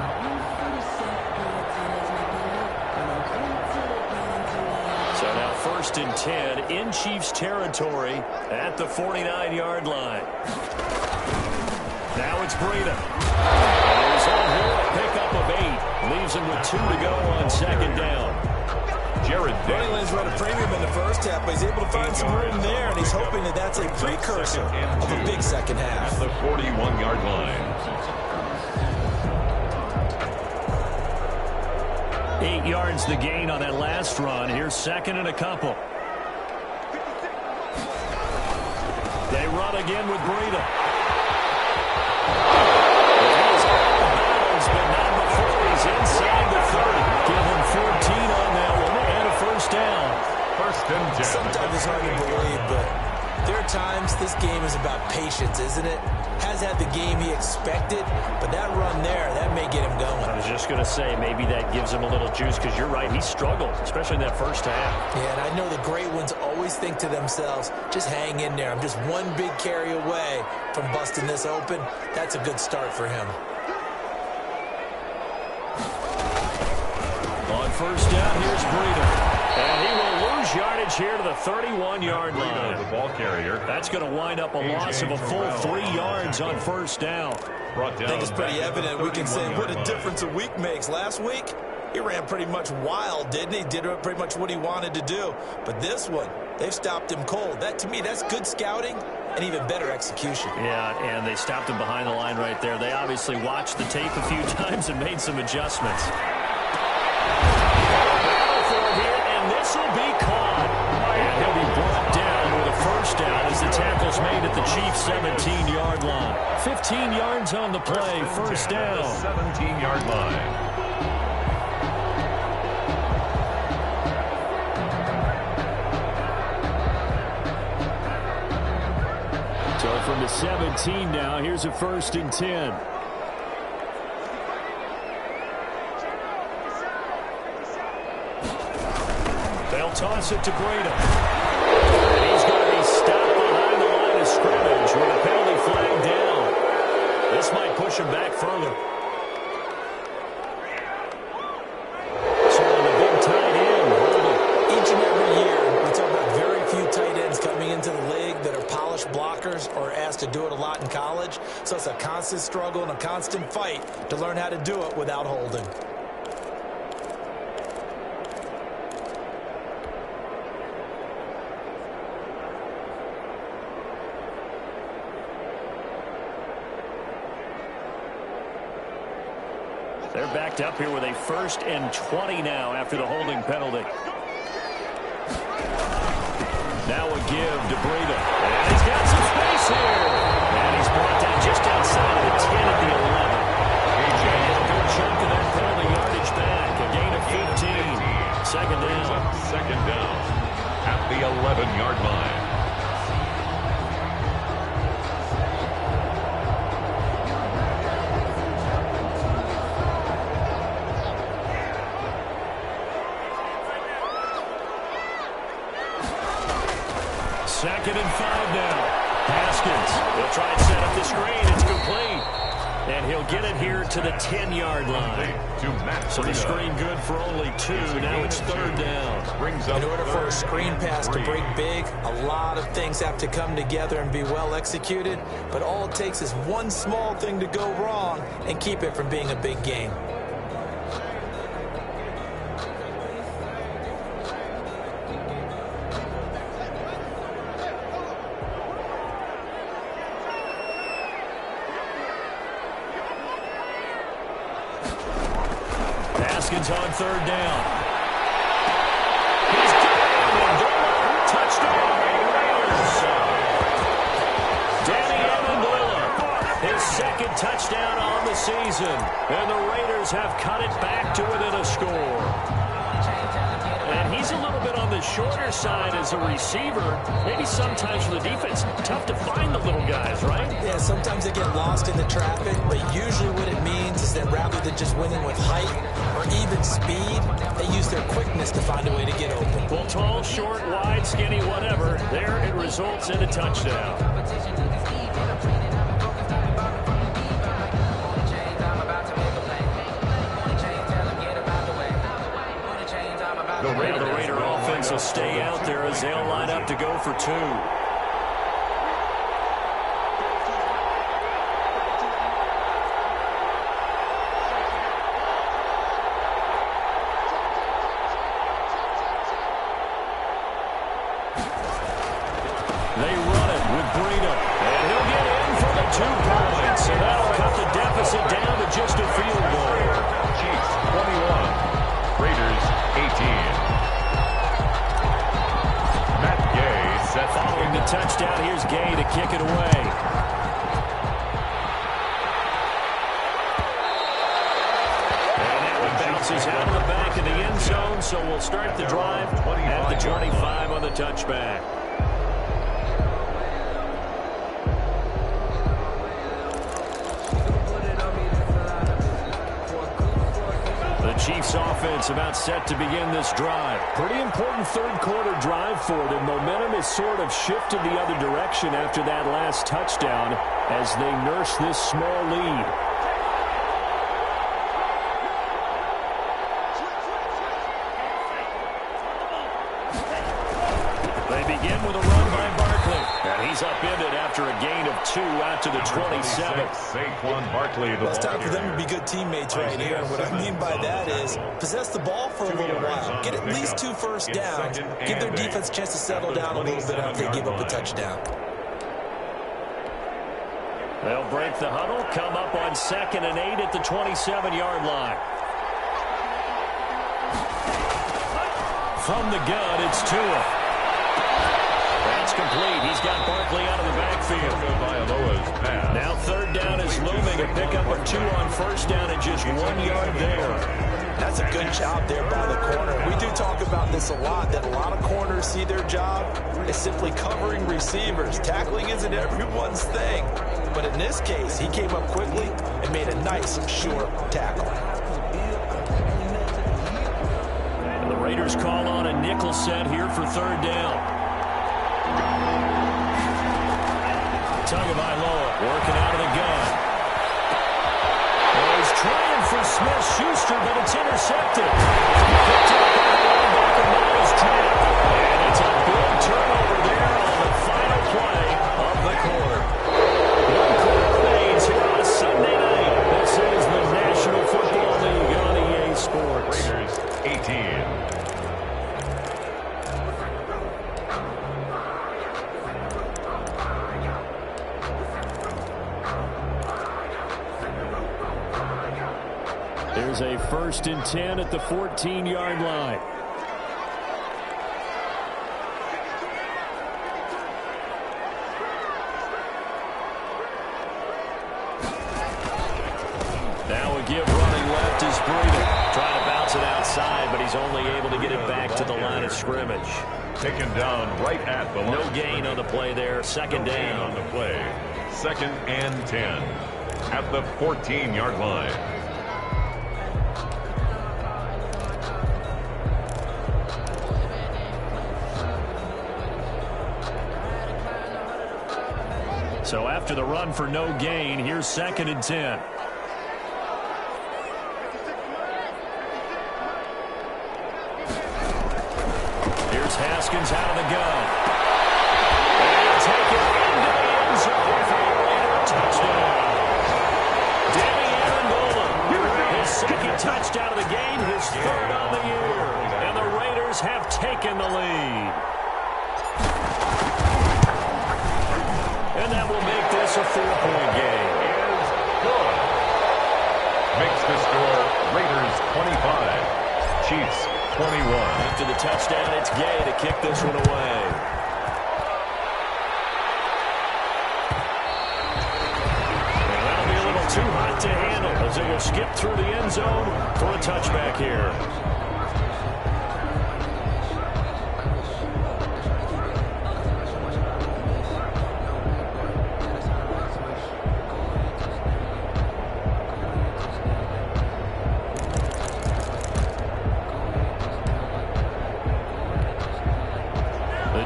Speaker 2: So now 1st and 10 in Chiefs territory at the 49-yard line. Now it's Breida. He's on here, a pickup of 8. Leaves him with 2 to go on 2nd down.
Speaker 3: Jared
Speaker 4: Running run a premium in the first half, but he's able to find some room there, and he's hoping that that's a precursor of a big second half.
Speaker 3: At the 41-yard line.
Speaker 2: 8 yards the gain on that last run. Here's 2nd and a couple. They run again with Breida. He's out of bounds, but not before he's inside the 30. Give him 14 on that one and a first down.
Speaker 3: 1st and 10.
Speaker 4: Sometimes it's hard to believe, but there are times this game is about patience, isn't it? Has had the game he expected, but that run there, that may get him going.
Speaker 2: I was just going to say, maybe that gives him a little juice, because you're right, he struggled, especially in that first half.
Speaker 4: Yeah, and I know the great ones always think to themselves, just hang in there. I'm just one big carry away from busting this open. That's a good start for him.
Speaker 2: On 1st down, here's Breida. And he will lose yardage here to the 31-yard line.
Speaker 3: The ball carrier.
Speaker 2: That's going to wind up a loss of a full 3 yards on 1st down.
Speaker 3: Brought down.
Speaker 4: I think it's pretty evident. We can say what a difference a week makes. Last week, he ran pretty much wild, didn't he? Did pretty much what he wanted to do. But this one, they've stopped him cold. That, to me, that's good scouting and even better execution.
Speaker 2: Yeah, and they stopped him behind the line right there. They obviously watched the tape a few times and made some adjustments. This will be caught. And he'll be brought down with a first down as the tackle's made at the Chiefs' 17-yard line. 15 yards on the play, first down.
Speaker 3: 17-yard line.
Speaker 2: So from the 17 now, here's a 1st and 10. Toss it to Breida. He's going to be stopped behind the line of scrimmage with a penalty flag down. This might push him back further. So the big tight end.
Speaker 4: Each and every year, we talk about very few tight ends coming into the league that are polished blockers or asked to do it a lot in college. So it's a constant struggle and a constant fight to learn how to do it without holding.
Speaker 2: They're backed up here with a 1st and 20 now after the holding penalty. Now a give to Breida. And he's got some space here. And he's brought down just outside of the 10 at the 11. A good chunk of that penalty 2nd and 5 now. Haskins will try and set up the screen. It's complete. And he'll get it here to the 10-yard line. So the screen good for only 2. Now it's 3rd down.
Speaker 4: In order for a screen pass to break big, a lot of things have to come together and be well executed. But all it takes is one small thing to go wrong and keep it from being a big game.
Speaker 2: Haskins on 3rd down. He's got it. Touchdown, Raiders. Danny Amendola, his 2nd touchdown on the season. And the Raiders have cut it back to within a score. And he's a little bit on the shorter side as a receiver. Maybe sometimes for the defense, tough to find the little guys, right?
Speaker 4: Yeah, sometimes they get lost in the traffic, but usually what it means is that rather than just winning with height or even speed, they use their quickness to find a way to get open.
Speaker 2: Well, tall, short, wide, skinny, whatever, there it results in a touchdown. The Raider offense will stay out there as they'll line up to go for 2. They run it with Breida, and he'll get in for the 2 points, and that'll cut the deficit down to just a field goal.
Speaker 3: Chiefs 21, Raiders 18. Matt Gay set
Speaker 2: Following the touchdown, here's Gay to kick it away. And that one bounces out of the back of the end zone, so we'll start the drive at the 25 on the touchback. Chiefs offense about set to begin this drive.
Speaker 5: Pretty important 3rd quarter drive for them. Momentum has sort of shifted the other direction after that last touchdown as they nurse this small lead.
Speaker 2: They begin with a run by Barkley. And he's upended after a gain of 2 out to the 27.
Speaker 3: Saquon Barkley, the
Speaker 4: It's time for them to be good teammates right here. And what I mean by that is possess the ball for a little while. Get at least 2 first downs. Give their defense a chance to settle down a little bit after they give up a touchdown.
Speaker 2: They'll break the huddle, come up on 2nd and 8 at the 27-yard line. From the gun, it's Tua. That's complete. He's got Barkley out of the backfield. Now 3rd down is looming. A pickup of 2 on 1st down and just 1 yard there.
Speaker 4: That's a good job there by the corner. We do talk about this a lot, that a lot of corners see their job is simply covering receivers. Tackling isn't everyone's thing. But in this case, he came up quickly and made a nice, short tackle.
Speaker 2: And the Raiders call on a nickel set here for 3rd down. Tagovailoa working out of the gun. Well, he's trying for Smith-Schuster, but it's intercepted. Picked up by the linebacker, Miles Trapp. And it's a big turnover there on the final play of the quarter. One quarter remains here on a Sunday night. This is the National Football League on EA Sports.
Speaker 3: Raiders 18.
Speaker 5: There's a 1st and 10 at the 14-yard line.
Speaker 2: Now a give running left is Breida. Trying to bounce it outside, but he's only able to get it back to the line of scrimmage.
Speaker 3: Taken down right at the line.
Speaker 2: No gain on the play there. 2nd down.
Speaker 3: On the play. 2nd and 10 at the 14-yard line.
Speaker 2: So after the run for no gain, here's 2nd and 10. Here's Haskins out of the gun. And take it into the end zone for a Raider touchdown. Danny Amendola, his 2nd touchdown of the game, his 3rd on the year. And the Raiders have taken the lead. And that will make this a 4-point game.
Speaker 3: Is good. Makes the score Raiders 25, Chiefs 21.
Speaker 2: After the touchdown, it's Gay to kick this one away. And that'll be a little too hot to handle as they will skip through the end zone for a touchback here.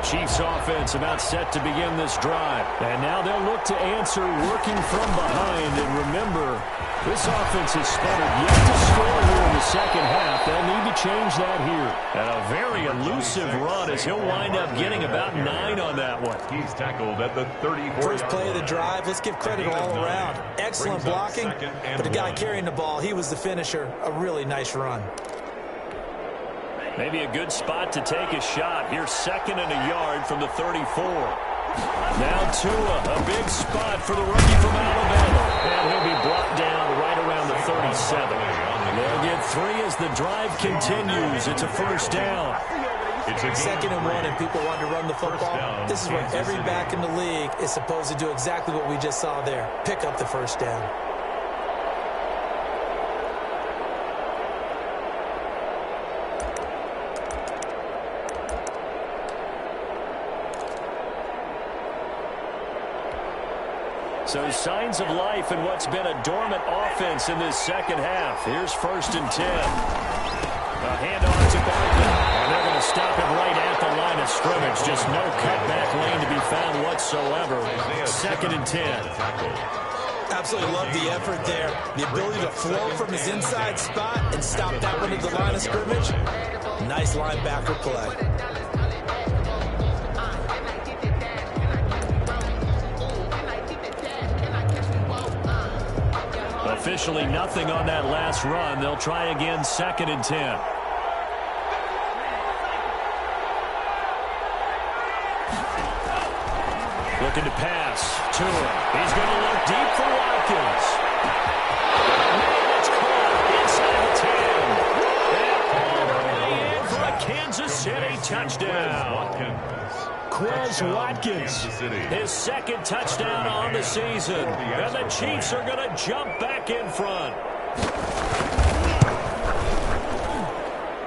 Speaker 2: Chiefs offense about set to begin this drive. And now they'll look to answer working from behind. And remember, this offense has sputtered yet to score here in the second half. They'll need to change that here. And a very elusive run as he'll wind up getting about 9 on that one.
Speaker 3: He's tackled at the 34.
Speaker 4: First play of the drive, let's give credit all around. Excellent blocking, but the guy carrying the ball, he was the finisher. A really nice run.
Speaker 2: Maybe a good spot to take a shot. Here's 2nd and a yard from the 34. Now Tua, a big spot for the rookie from Alabama. And he'll be brought down right around the 37. They'll get 3 as the drive continues. It's a 1st down.
Speaker 4: It's a 2nd and 1 and people want to run the football. This is what every back in the league is supposed to do, exactly what we just saw there. Pick up the 1st down.
Speaker 2: So signs of life in what's been a dormant offense in this second half. Here's 1st and 10. A handoff to Barkley. And they're going to stop it right at the line of scrimmage. Just no cutback lane to be found whatsoever. 2nd and 10.
Speaker 4: Absolutely love the effort there. The ability to flow from his inside spot and stop that one at the line of scrimmage. Nice linebacker play.
Speaker 2: Officially nothing on that last run. They'll try again, 2nd and 10. Looking to pass. Tua. He's going to look deep for Watkins. It's caught inside the 10. And all the way in for a Kansas City touchdown. Quez Watkins, his 2nd touchdown on the season. And the Chiefs are going to jump back in front.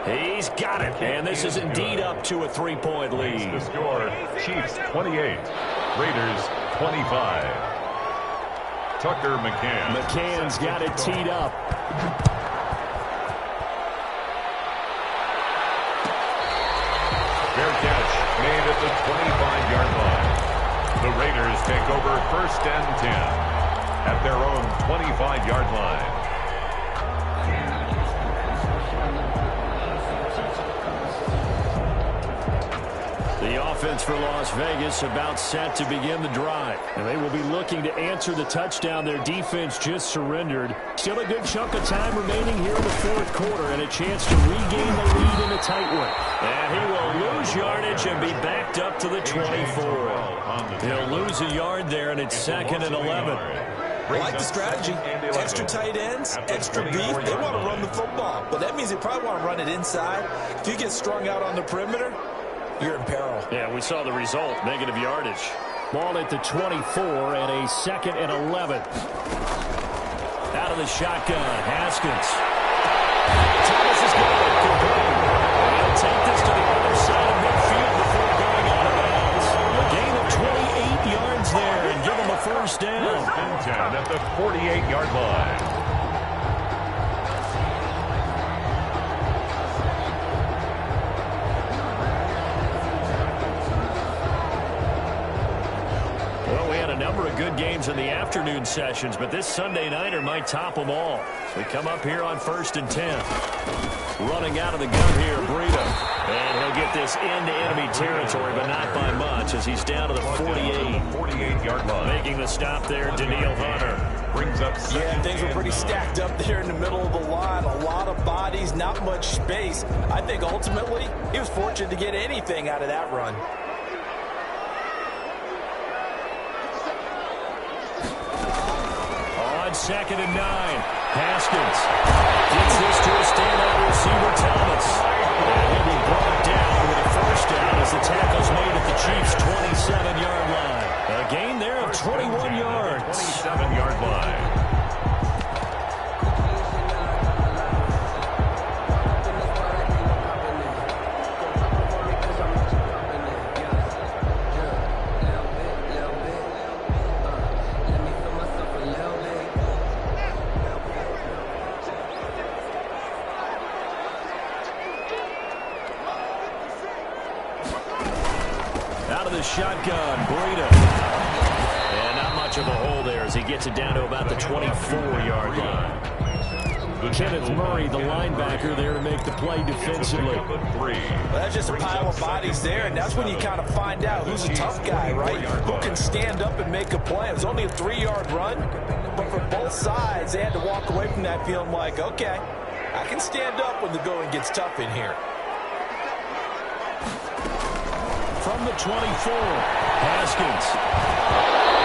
Speaker 2: He's got it. And this is indeed up to a 3-point lead.
Speaker 3: The score, Chiefs 28, Raiders 25. Tucker McCann.
Speaker 2: McCann's got it teed up.
Speaker 3: Fair catch made at the 25-yard line. The Raiders take over 1st and 10 at their own 25-yard line.
Speaker 2: The offense for Las Vegas about set to begin the drive. And they will be looking to answer the touchdown their defense just surrendered. Still a good chunk of time remaining here in the 4th quarter and a chance to regain the lead in a tight one. And he will lose yardage and be backed up to the 24. He'll lose a yard there, and it's 2nd and 11.
Speaker 4: I like the strategy. Extra tight ends, extra beef. They want to run the football, but that means they probably want to run it inside. If you get strung out on the perimeter, you're in peril.
Speaker 2: Yeah, we saw the result, negative yardage. Ball at the 24 and a 2nd and 11. Out of the shotgun, Haskins. Thomas is good. He'll take this to the other side of midfield before going out of bounds. A gain of 28 yards there and give him a 1st down.
Speaker 3: 10 at the 48-yard line.
Speaker 2: good games in the afternoon sessions, but this Sunday nighter might top them all. So we come up here on 1st and 10. Running out of the gun here, Breida. And he'll get this into enemy territory, but not by much as he's down to the 48-yard line. Making the stop there, Danielle Hunter.
Speaker 3: Brings up
Speaker 4: things were pretty stacked up there in the middle of the line. A lot of bodies, not much space. I think ultimately he was fortunate to get anything out of that run.
Speaker 2: On 2nd and 9, Haskins gets this to a standout receiver, Thomas. And he'll be brought down with a first down as the tackle's made at the Chiefs' 27-yard line. A gain there of 21 yards.
Speaker 3: 27-yard line.
Speaker 2: Shotgun, Breida. And not much of a hole there as he gets it down to about the 24-yard line. Kenneth Murray, the linebacker, there to make the play defensively.
Speaker 4: Well, that's just a pile of bodies there, and that's when you kind of find out who's a tough guy, right? Who can stand up and make a play. It was only a 3-yard run, but for both sides, they had to walk away from that feeling like, okay, I can stand up when the going gets tough in here.
Speaker 2: From the 24, Haskins.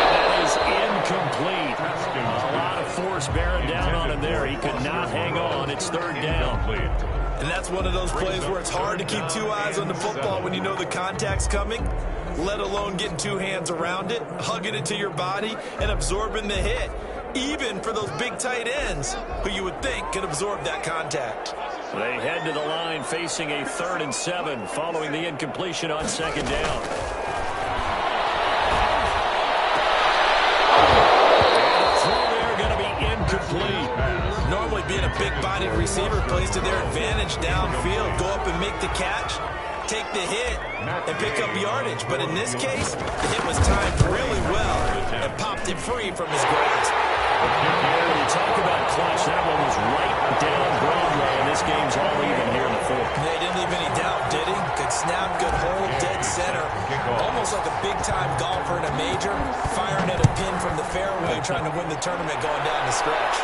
Speaker 2: And that is incomplete. A lot of force bearing down on him there. He could not hang on. It's 3rd down.
Speaker 4: And that's one of those plays where it's hard to keep 2 eyes on the football when you know the contact's coming, let alone getting 2 hands around it, hugging it to your body, and absorbing the hit, even for those big tight ends who you would think could absorb that contact.
Speaker 2: They head to the line facing a 3rd and 7 following the incompletion on 2nd down. And the throw there going to be incomplete.
Speaker 4: Normally being a big-bodied receiver plays to their advantage downfield. Go up and make the catch, take the hit, and pick up yardage. But in this case, the hit was timed really well and popped it free from his grasp.
Speaker 2: When you talk about clutch, that one was right down Broadway, and this game's all even here in the 4th.
Speaker 4: They didn't leave any doubt, did he? Good snap, good hold, dead center. Almost like a big-time golfer in a major, firing at a pin from the fairway, trying to win the tournament going down the stretch.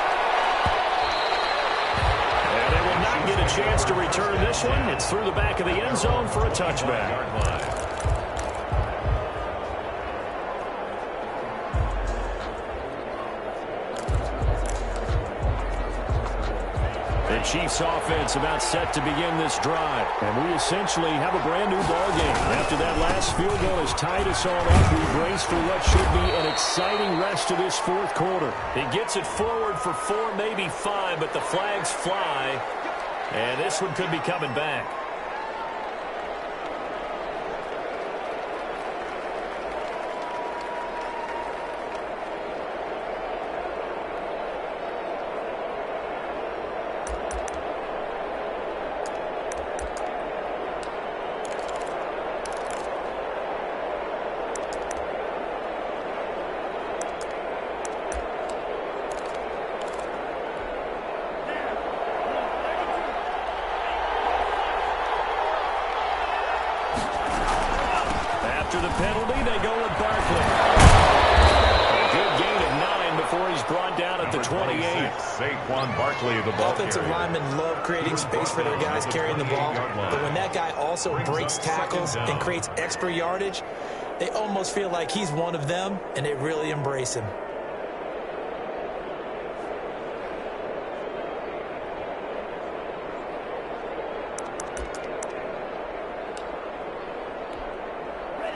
Speaker 2: And they will not get a chance to return this one. It's through the back of the end zone for a touchback. The Chiefs offense about set to begin this drive. And we essentially have a brand new ball game. After that last field goal has tied us all up, we brace for what should be an exciting rest of this 4th quarter. He gets it forward for 4, maybe 5, but the flags fly. And this one could be coming back. After the penalty, they go with Barkley. A good gain of 9 before he's brought down at the 28.
Speaker 3: Saquon Barkley, the ball
Speaker 4: Offensive linemen love creating space for their guys carrying the ball. But when that guy also breaks tackles and creates extra yardage, they almost feel like he's one of them, and they really embrace him.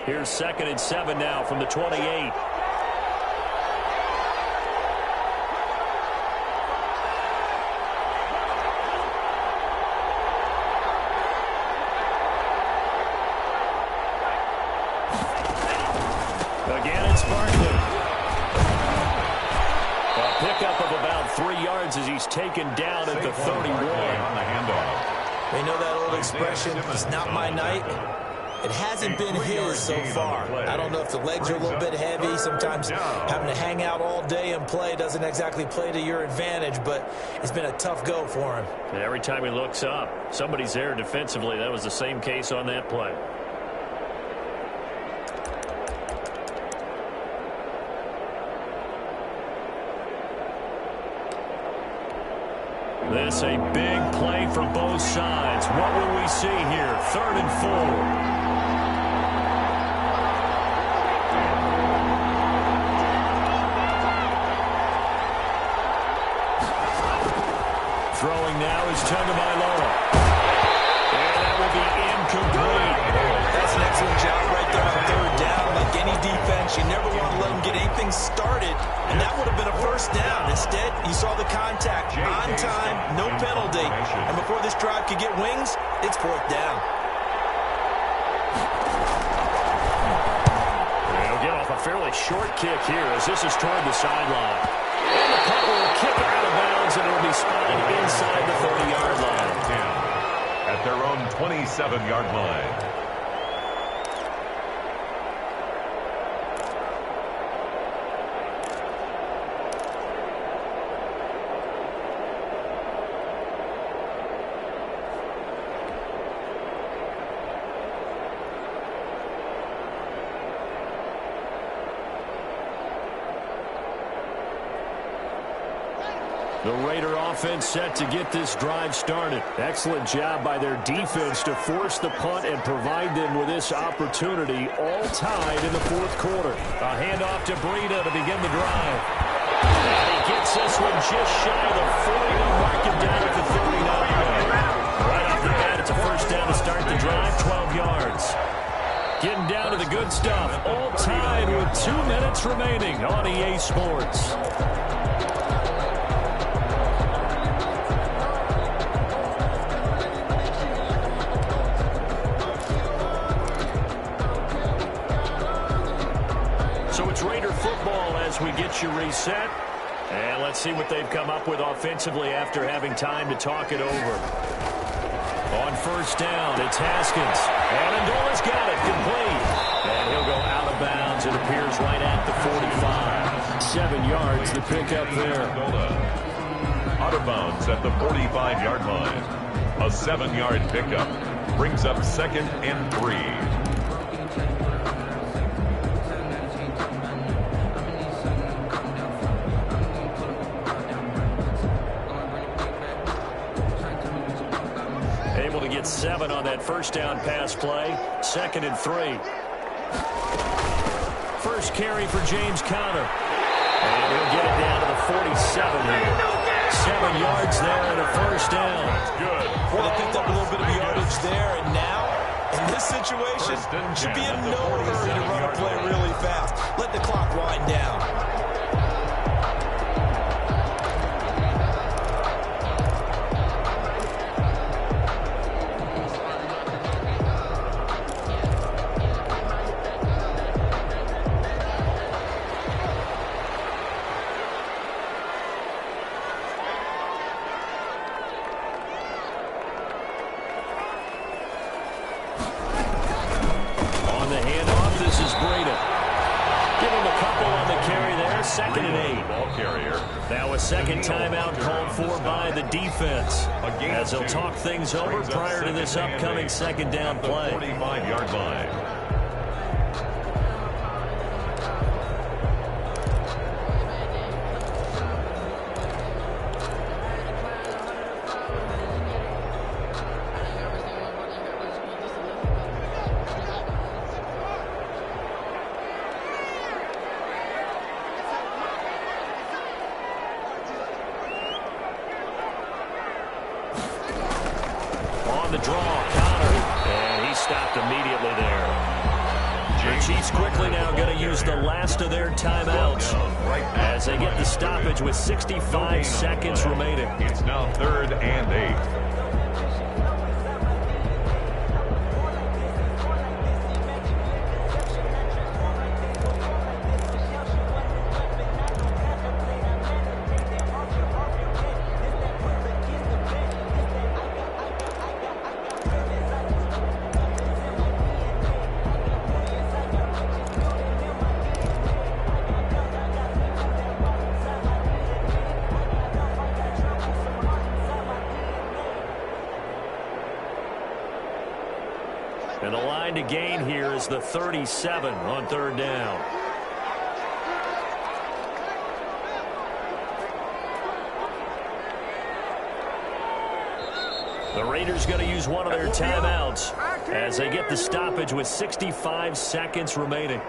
Speaker 2: Here's 2nd and 7 now from the 28. Again, it's Barkley. A pickup of about 3 yards as he's taken down at the 31.
Speaker 3: On the handoff.
Speaker 4: They know that old expression, it's not my night. It hasn't been his so far. I don't know if the legs are a little bit heavy. Sometimes having to hang out all day and play doesn't exactly play to your advantage, but it's been a tough go for him.
Speaker 2: And every time he looks up, somebody's there defensively. That was the same case on that play. This a big play for both sides. What will we see here? 3rd and 4. Throwing now is Tagovailoa. And that will be incomplete.
Speaker 4: That's an excellent job right there on 3rd down. Like any defense, you never want to let them get anything started, and that would have been a 1st down. Instead, you saw the contact on time, no penalty. And before this drive could get wings, it's 4th down.
Speaker 2: They'll get off a fairly short kick here as this is toward the sideline. And the punt will kick it out of bounds, and it will be spotted inside the 30-yard line.
Speaker 3: At their own 27-yard line.
Speaker 2: The Raider offense set to get this drive started.
Speaker 5: Excellent job by their defense to force the punt and provide them with this opportunity, all tied in the 4th quarter.
Speaker 2: A handoff to Breida to begin the drive. And he gets this one just shy of the 40. They'll mark him down at the 39. Right off the bat, it's a 1st down to start the drive, 12 yards. Getting down to the good stuff. All tied with 2 minutes remaining on EA Sports. We get you reset, and let's see what they've come up with offensively after having time to talk it over. On 1st down, it's Haskins, and Andola's got it complete, and he'll go out of bounds. It appears right at the 45.
Speaker 5: 7 yards to pick up there.
Speaker 3: Out of bounds at the 45-yard line. A 7-yard pickup brings up 2nd and 3.
Speaker 2: Able to get 7 on that 1st down pass play. 2nd and 3. First carry for James Conner. And he'll get it down to the 47 here. 7 yards there and a 1st down.
Speaker 3: Good.
Speaker 4: Well, they picked up a little bit of yardage there, and now, in this situation, should be in no hurry to run a play really fast. Let the clock wind down.
Speaker 2: Second timeout called for by the defense as they'll talk things over prior to this upcoming 2nd down play.
Speaker 3: 45-yard line.
Speaker 2: The draw, Conner, and he stopped immediately there. The Chiefs quickly now going to use the last of their timeouts as they get the stoppage with 65 seconds remaining.
Speaker 3: It's now 3rd and 8.
Speaker 2: line to gain here is the 37 on third down. The Raiders going to use one of their timeouts as they get the stoppage with 65 seconds remaining.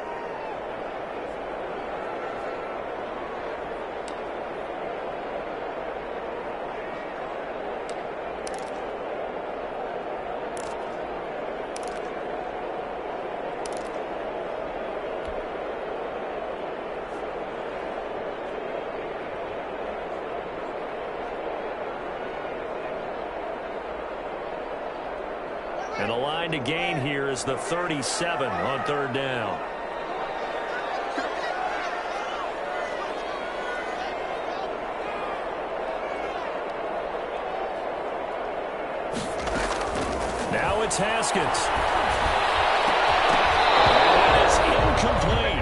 Speaker 2: And the line to gain here is the 37 on third down. Now it's Haskins. That is incomplete.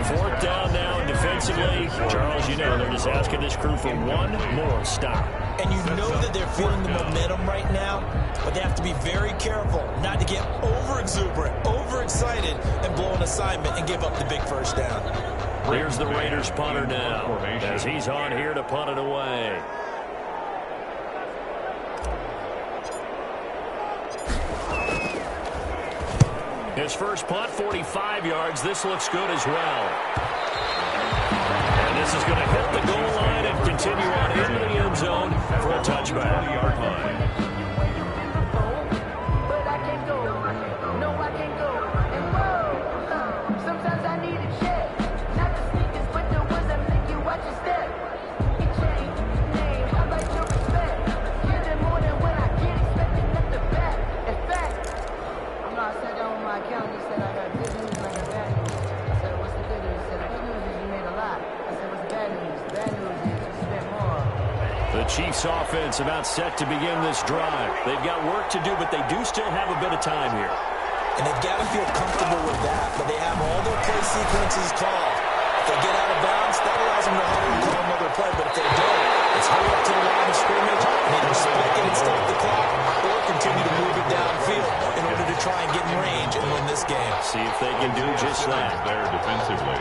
Speaker 2: Fourth down now, and defensively, Charles, you know, they're just asking this crew for one more stop.
Speaker 4: And you know that they're feeling the momentum right now, but they have to be very careful not to get over-exuberant, overexcited, and blow an assignment and give up the big first down.
Speaker 2: Here's the Raiders punter now, as he's on here to punt it away. His first punt, 45 yards. This looks good as well. And this is going to hit the goal line and continue on into the end zone for a touchback. 20-yard line. Chiefs offense about set to begin this drive. They've got work to do, but they do still have a bit of time here.
Speaker 4: And they've got to feel comfortable with that, but they have all their play sequences called. If they get out of bounds, that allows them to huddle and call another play, but if they don't, it's hurry up to the line of scrimmage and either spike it and stop the clock or continue to move it downfield in order to try and get in range and win this game.
Speaker 2: See if they can do just that.
Speaker 3: There defensively.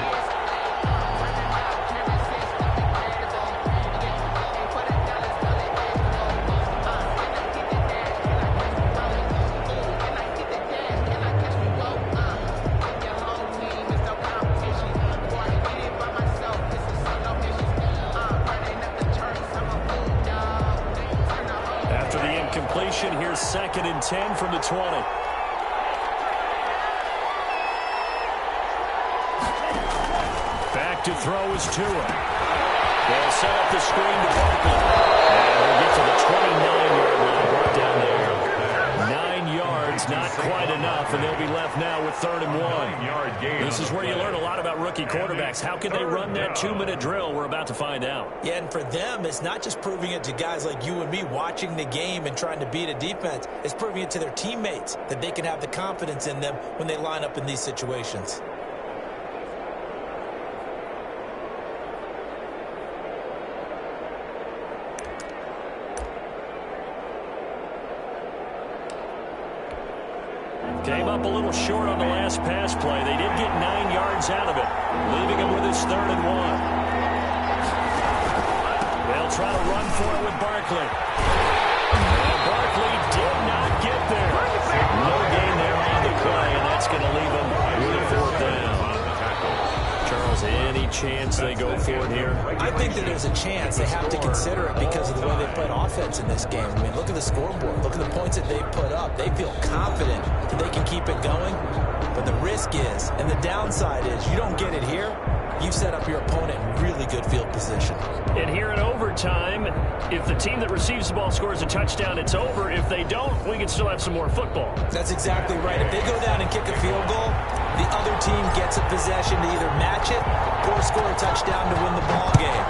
Speaker 2: Here's 2nd and 10 from the 20. Back to throw is Tua. They'll set up the screen to Barkley. And we'll get to the 29-yard line right down there. 9 yards, not quite enough, and they'll be left now with 3rd and 1. This is where you learn a lot about rookie quarterbacks. How can they run that 2-minute drill? We're about to find out.
Speaker 4: Yeah, and for them, it's not just proving it to guys like you and me watching the game and trying to beat a defense. It's proving it to their teammates that they can have the confidence in them when they line up in these situations.
Speaker 2: Came up a little short on the last pass play. They did get 9 yards out of it, leaving him with his 3rd and 1. They'll try to run for it with Barkley. And Barkley did not get there. No gain there on the play, and that's going to leave him with a 4th down. Charles, any chance they go for it here?
Speaker 4: I think that there's a chance. They have to consider it because of the way they played offense in this game. I mean, look at the scoreboard. Look at the points that they've put up. They feel confident that they can keep it going. But the risk is, and the downside is, you don't get it here, you've set up your opponent in really good field position.
Speaker 2: And here in overtime, if the team that receives the ball scores a touchdown, it's over. If they don't, we can still have some more football.
Speaker 4: That's exactly right. If they go down and kick a field goal, the other team gets a possession to either match it or score a touchdown to win the ball game.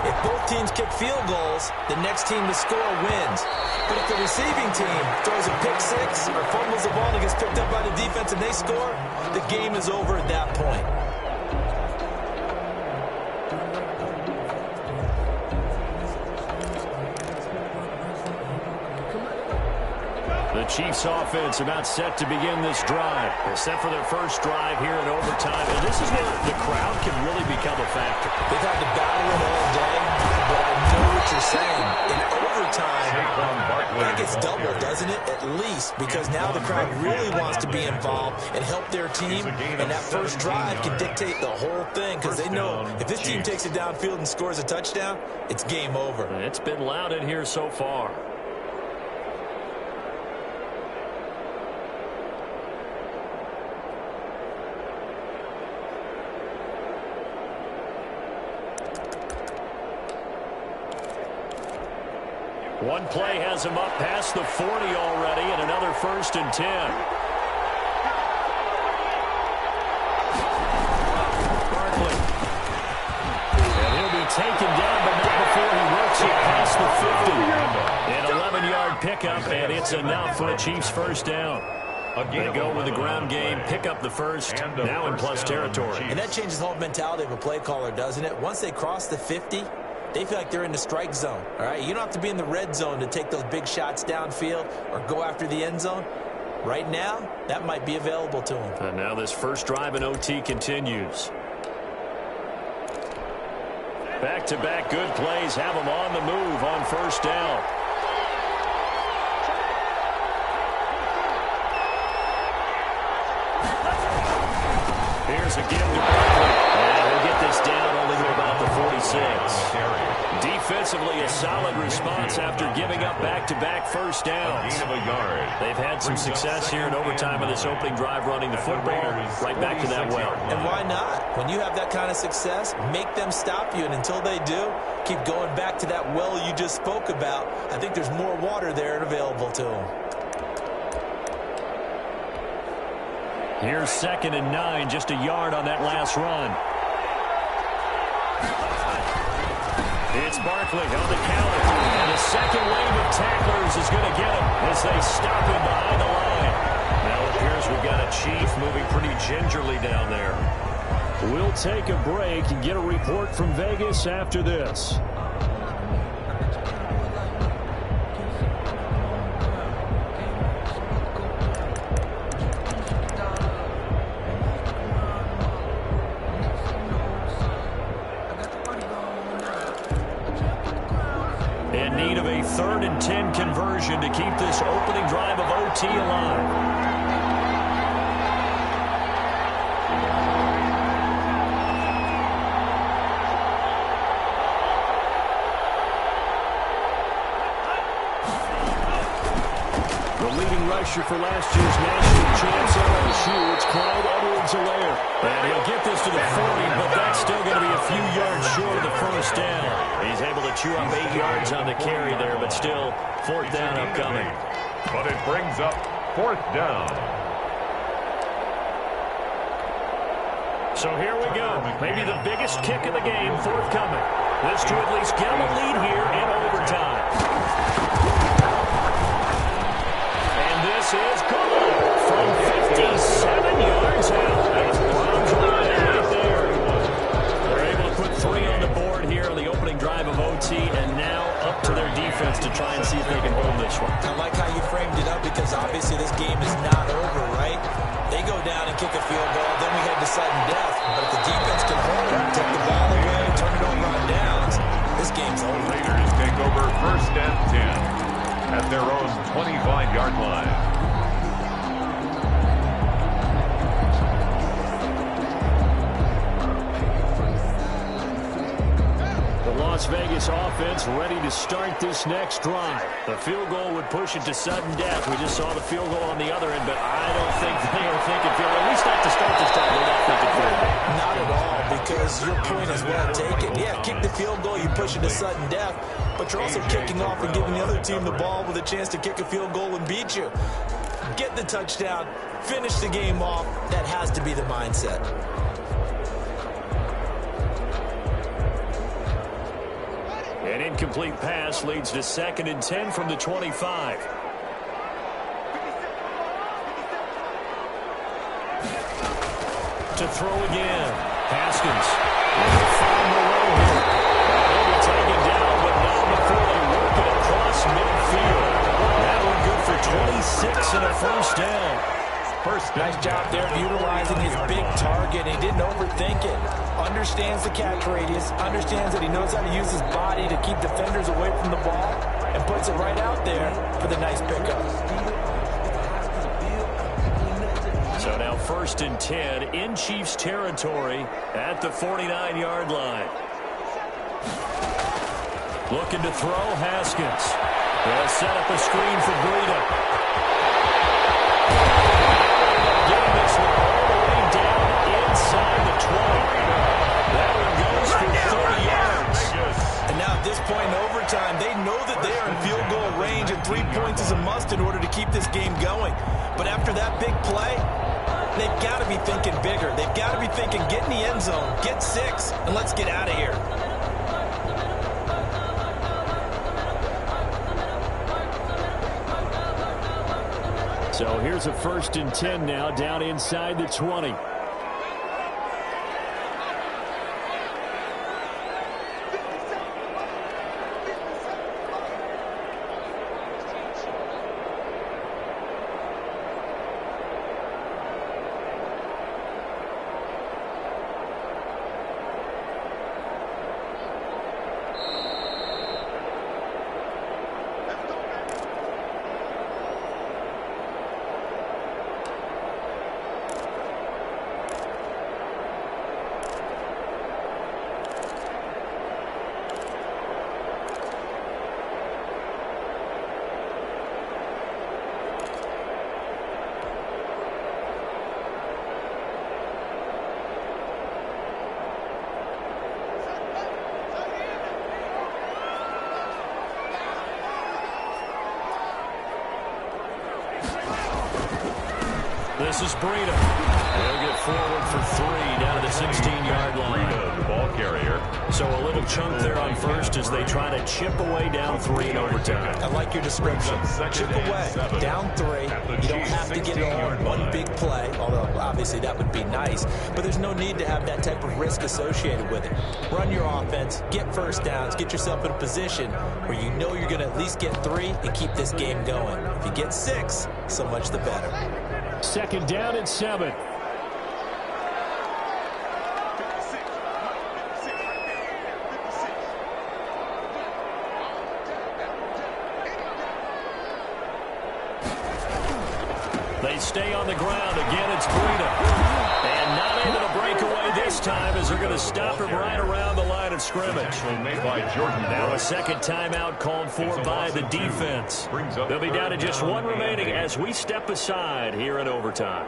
Speaker 4: If both teams kick field goals, the next team to score wins. But if the receiving team throws a pick six or fumbles the ball and gets picked up by the defense and they score, the game is over at that point.
Speaker 2: The Chiefs offense about set to begin this drive. They're set for their first drive here in overtime. And this is where the crowd can really become a factor.
Speaker 4: They've had to battle it all day, but I know what you're saying. In overtime, that gets doubled, doesn't it? At least, because now the crowd really wants to be involved and help their team. And that first drive can dictate the whole thing because they know if this team takes it downfield and scores a touchdown, it's game over.
Speaker 2: It's been loud in here so far. One play has him up past the 40 already, and another 1st and 10. Barkley. And he'll be taken down, but not before he works it past the 50. An 11-yard pickup, and it's enough for a Chiefs first down. They go with the ground game, pick up the first, now in plus territory.
Speaker 4: And that changes the whole mentality of a play caller, doesn't it? Once they cross the 50, they feel like they're in the strike zone, all right? You don't have to be in the red zone to take those big shots downfield or go after the end zone. Right now, that might be available to them.
Speaker 2: And now this first drive in OT continues. Back-to-back good plays have them on the move on first down. Here's a give to Barkley. And he'll get this down only to about the 46. Defensively, a solid response after giving up back-to-back first downs. They've had some success here in overtime of this opening drive running the football. Right back to that well.
Speaker 4: And why not? When you have that kind of success, make them stop you. And until they do, keep going back to that well you just spoke about. I think there's more water there and available to them.
Speaker 2: Here's 2nd and 9, just a yard on that last run. It's Barkley on the counter. And the second wave of tacklers is going to get him as they stop him behind the line. Now it appears we've got a Chief moving pretty gingerly down there.
Speaker 5: We'll take a break and get a report from Vegas after this.
Speaker 2: In need of a 3rd and 10 conversion to keep this opening drive of OT alive.
Speaker 5: Rusher for last year's national champs LSU. It's Clyde Edwards-Helaire.
Speaker 2: And he'll get this to the 40, but that's still going to be a few yards short of the first down. He's able to chew up 8 yards on the carry there, but still 4th down upcoming.
Speaker 3: But it brings up 4th down.
Speaker 2: So here we go. Maybe the biggest kick of the game forthcoming. This to at least get him a lead here in overtime. This is good from 57 yards out. That's bombs right there. They're able to put 3 on the board here on the opening drive of OT, and now up to their defense to try and see if they can hold this one.
Speaker 4: I like how you framed it up because obviously this game is not over, right? They go down and kick a field goal, then we head to sudden death. But if the defense can hold it, take the ball away, turn it over on downs, this game's over.
Speaker 3: Raiders take over 1st and 10 at their own 25-yard line.
Speaker 5: Las Vegas offense ready to start this next drive.
Speaker 2: The field goal would push it to sudden death. We just saw the field goal on the other end, but I don't think they are thinking field goal. At least not to start this drive. They're not thinking field goal.
Speaker 4: Not at all, because your point is well taken. Yeah, kick the field goal, you push it to sudden death, but you're also kicking off and giving the other team the ball with a chance to kick a field goal and beat you. Get the touchdown, finish the game off. That has to be the mindset.
Speaker 2: An incomplete pass leads to 2nd and 10 from the 25. To throw again. Haskins. Will find the way here. They'll be taken down, but not before they work it across midfield. That one good for 26
Speaker 3: First
Speaker 4: Nice job there of utilizing his big target. He didn't overthink it. Understands the catch radius. Understands that he knows how to use his body to keep defenders away from the ball. And puts it right out there for the nice pickup.
Speaker 2: So now 1st and 10 in Chiefs territory at the 49-yard line. Looking to throw, Haskins. They'll set up a screen for Breida. Getting this one all the way down inside the 20. That one goes for 30 yards.
Speaker 4: And now at this point in overtime, they know that they are in field goal range, and 3 points is a must in order to keep this game going. But after that big play, they've got to be thinking bigger. They've got to be thinking, get in the end zone, get 6, and let's get out of here.
Speaker 2: So here's a 1st and 10 now down inside the 20. This is Breida. They'll get forward for 3 down to the 16-yard line.
Speaker 3: Breida, the ball carrier.
Speaker 2: So a little chunk there on 1st as they try to chip away down 3 in overtime.
Speaker 4: I like your description. Chip away, down 3. You don't have to get it all in one big play, although obviously that would be nice. But there's no need to have that type of risk associated with it. Run your offense, get first downs, get yourself in a position where you know you're going to at least get 3 and keep this game going. If you get 6, so much the better.
Speaker 2: 2nd down and 7. They stay on the ground. Again, it's Breida. And not able to break away this time as they're going to stop him right around the line of scrimmage. Now a 2nd timeout called for by the defense. They'll be down to just 1 remaining as we step aside here in overtime.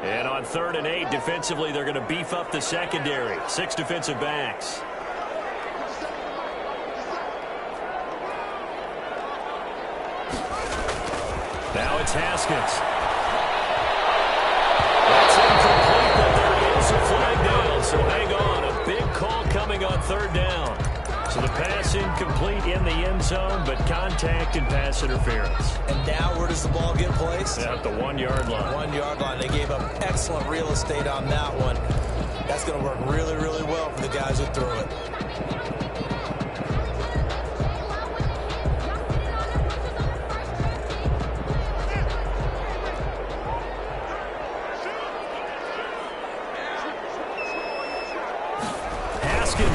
Speaker 2: And on 3rd and 8, defensively, they're going to beef up the secondary. 6 defensive backs. Now it's Haskins. That's incomplete, but there is a flag down, so hang on. A big call coming on 3rd down. So the pass incomplete in the end zone, but contact and pass interference.
Speaker 4: And now where does the ball get placed?
Speaker 2: At the 1-yard line.
Speaker 4: 1-yard line. They gave up excellent real estate on that one. That's going to work really, really well for the guys who threw it.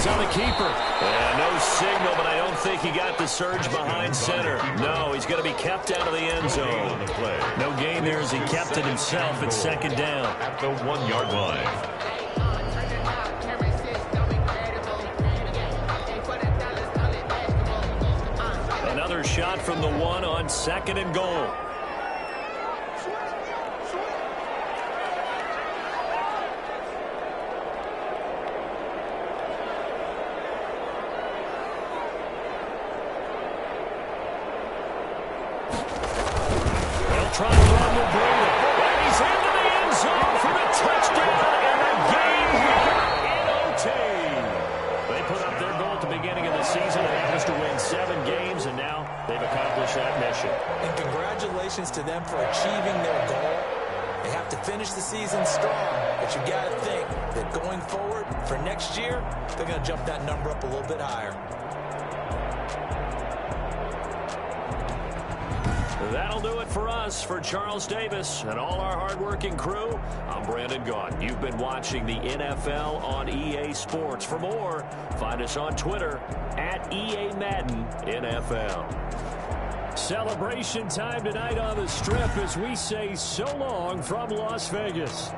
Speaker 2: On the keeper. No signal, but I don't think he got the surge behind center. No, he's going to be kept out of the end zone. No gain there as he kept it himself at 2nd down.
Speaker 3: At the 1-yard line.
Speaker 2: Another shot from the 1 on 2nd and goal. Trying to run with Breida. And he's into the end zone for the touchdown and the game here in OT. They put up their goal at the beginning of the season. That was to win 7 games, and now they've accomplished that mission.
Speaker 4: And congratulations to them for achieving their goal They have to finish the season strong, but you got to think that going forward for next year, they're going to jump that number up a little bit higher.
Speaker 2: That'll do it for us. For Charles Davis and all our hardworking crew, I'm Brandon Gaudin. You've been watching the NFL on EA Sports. For more, find us on Twitter at EA Madden NFL. Celebration time tonight on the Strip as we say so long from Las Vegas.